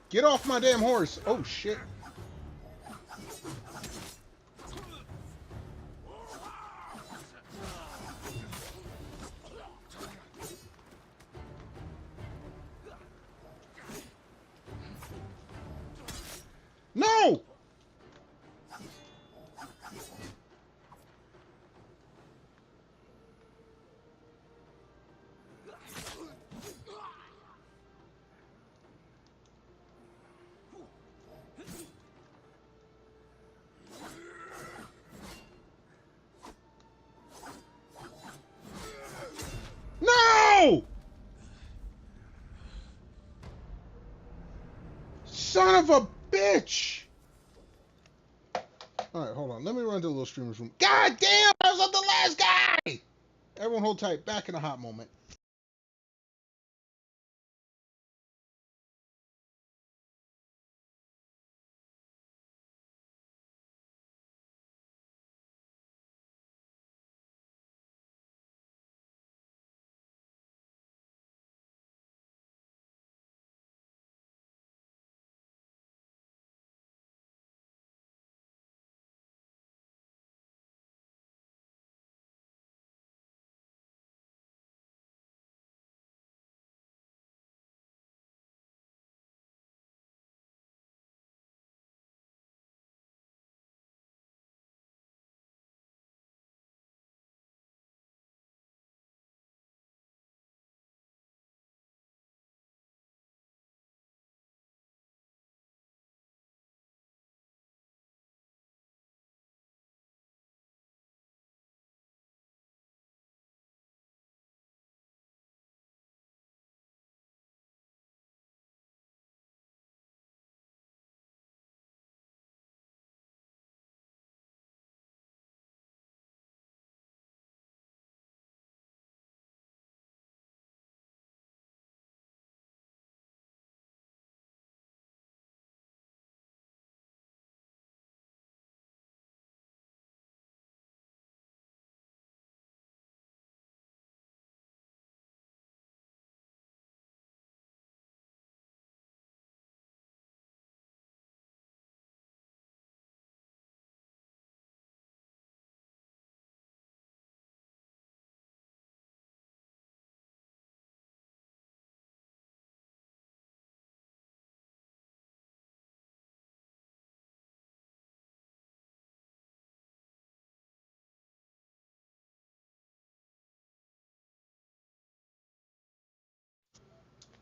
[SPEAKER 1] Get off my damn horse. Oh, shit. No! No! Son of a bitch! Alright, hold on. Let me run to the little streamer's room. God damn! I was on the last guy! Everyone hold tight. Back in a hot moment.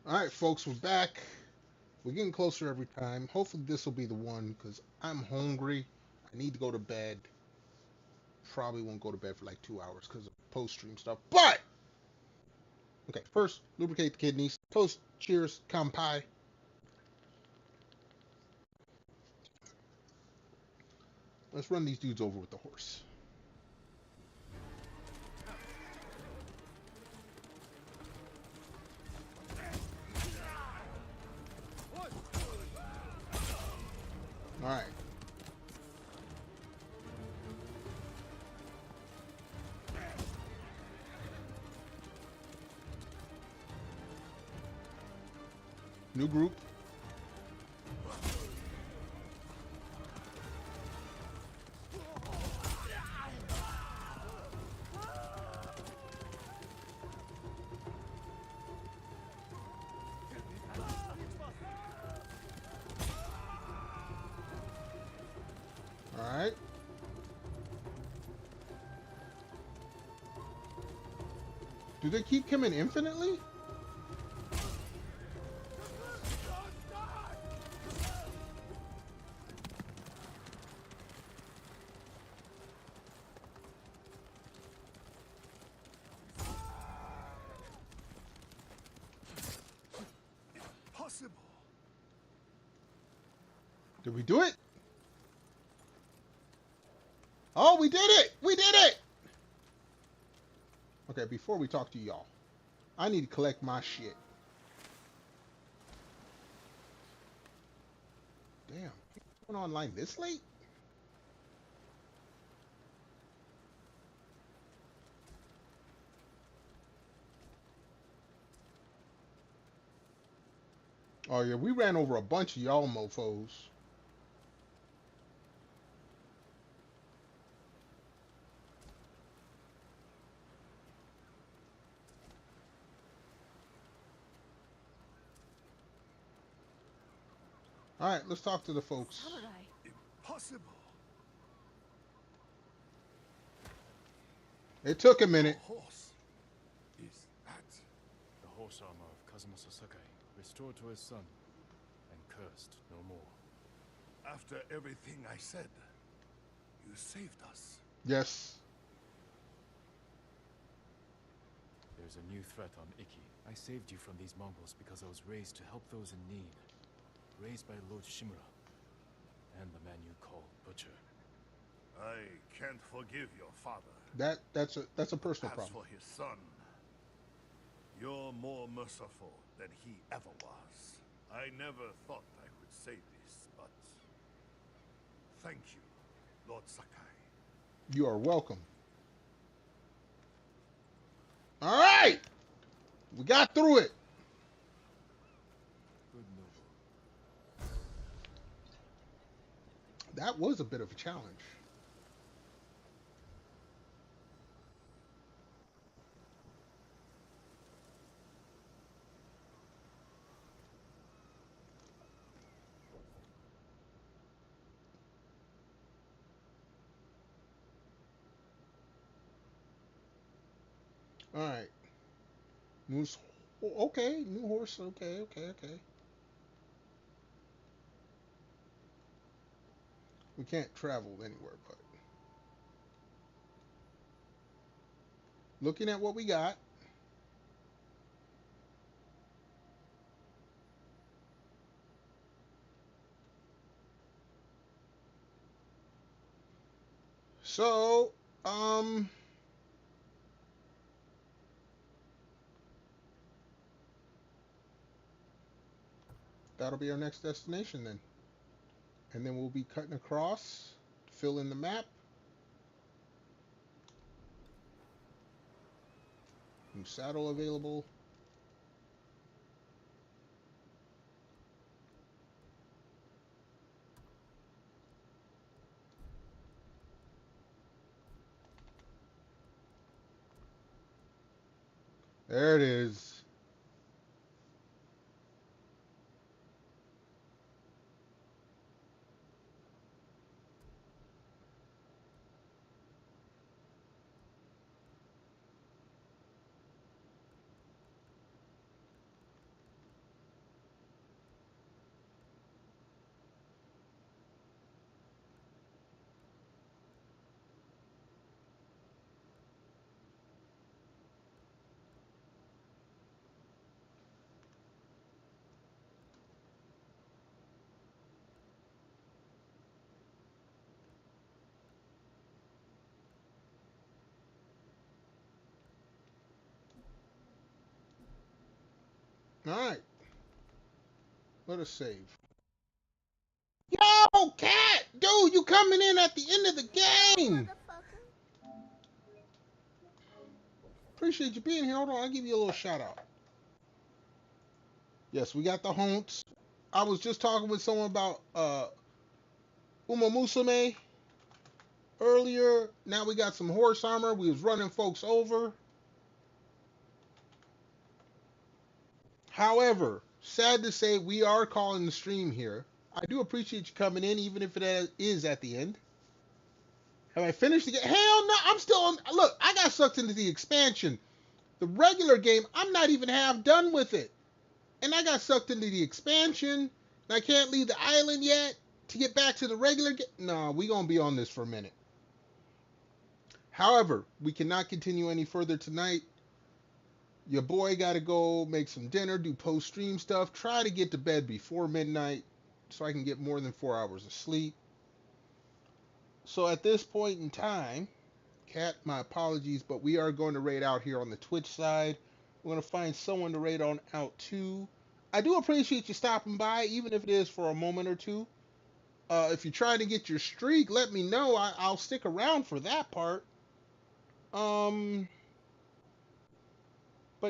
[SPEAKER 1] All right, folks, we're back. We're getting closer every time. Hopefully this will be the one because I'm hungry. I need to go to bed. Probably won't go to bed for like 2 hours because of post-stream stuff. But, okay, first, lubricate the kidneys. Toast, cheers, kampai. Let's run these dudes over with the horse. All right. New group. All right. Do they keep coming infinitely?
[SPEAKER 5] Impossible.
[SPEAKER 1] Did we do it? Oh, we did it! We did it! Okay, before we talk to y'all, I need to collect my shit. Damn, going online this late? Oh yeah, we ran over a bunch of y'all mofos. All right, let's talk to the folks.
[SPEAKER 5] Impossible.
[SPEAKER 1] It took a minute.
[SPEAKER 5] Horse. Is that
[SPEAKER 8] The horse armor of Kazumasa Sakai, restored to his son, and cursed no more.
[SPEAKER 5] after everything I said? You saved us.
[SPEAKER 1] Yes.
[SPEAKER 8] There's a new threat on Iki. I saved you from these Mongols because I was raised to help those in need. Raised by Lord Shimura, and the man you call Butcher.
[SPEAKER 5] I can't forgive your father.
[SPEAKER 1] That's a personal
[SPEAKER 5] As
[SPEAKER 1] problem.
[SPEAKER 5] for his son, you're more merciful than he ever was. I never thought I could say this, but thank you, Lord Sakai.
[SPEAKER 1] You are welcome. All right, we got through it.
[SPEAKER 8] Good noble.
[SPEAKER 1] That was a bit of a challenge. All right. Okay, new horse. Okay. We can't travel anywhere, but looking at what we got. So, that'll be our next destination then. And then we'll be cutting across, fill in the map. New saddle available. There it is. Alright. Let us save. Yo, Cat! Dude, you coming in at the end of the game! Appreciate you being here. Hold on, I'll give you a little shout out. Yes, we got the Haunts. I was just talking with someone about Uma Musume earlier. Now we got some horse armor. We was running folks over. However, sad to say, we are calling the stream here. I do appreciate you coming in, even if it is at the end. Have I finished the game? Hell no, I'm still on. Look, I got sucked into the expansion. The regular game, I'm not even half done with it. And I got sucked into the expansion. And I can't leave the island yet to get back to the regular game. No, we going to be on this for a minute. However, we cannot continue any further tonight. Your boy got to go make some dinner, do post-stream stuff. Try to get to bed before midnight so I can get more than 4 hours of sleep. So at this point in time, Cat, my apologies, but we are going to raid out here on the Twitch side. We're going to find someone to raid on out too. I do appreciate you stopping by, even if it is for a moment or two. If you're trying to get your streak, let me know. I'll stick around for that part. But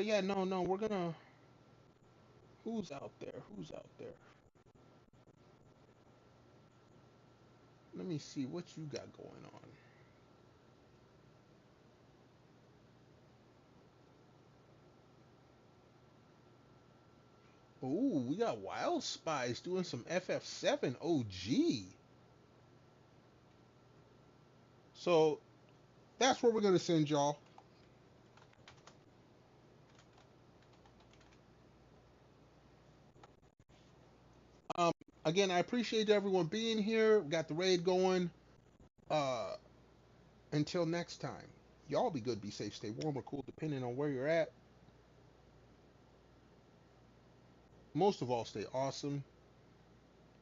[SPEAKER 1] yeah, no, we're gonna... Who's out there? Let me see what you got going on. Ooh, we got Wild Spies doing some FF7 OG. So, that's where we're going to send y'all. Again, I appreciate everyone being here. We got the raid going. Until next time, y'all be good, be safe, stay warm or cool, depending on where you're at. Most of all, stay awesome.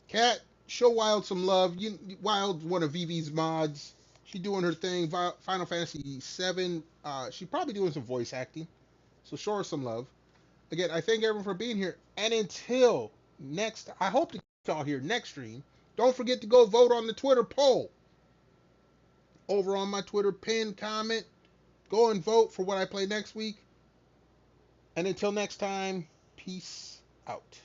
[SPEAKER 1] Cat, show Wild some love. Wild's one of Vivi's mods. She doing her thing. Final Fantasy VII. She probably doing some voice acting. So show her some love. Again, I thank everyone for being here. And until next, I hope to get y'all here next stream. Don't forget to go vote on the Twitter poll. Over on my Twitter, pin, comment. Go and vote for what I play next week. And until next time, peace out.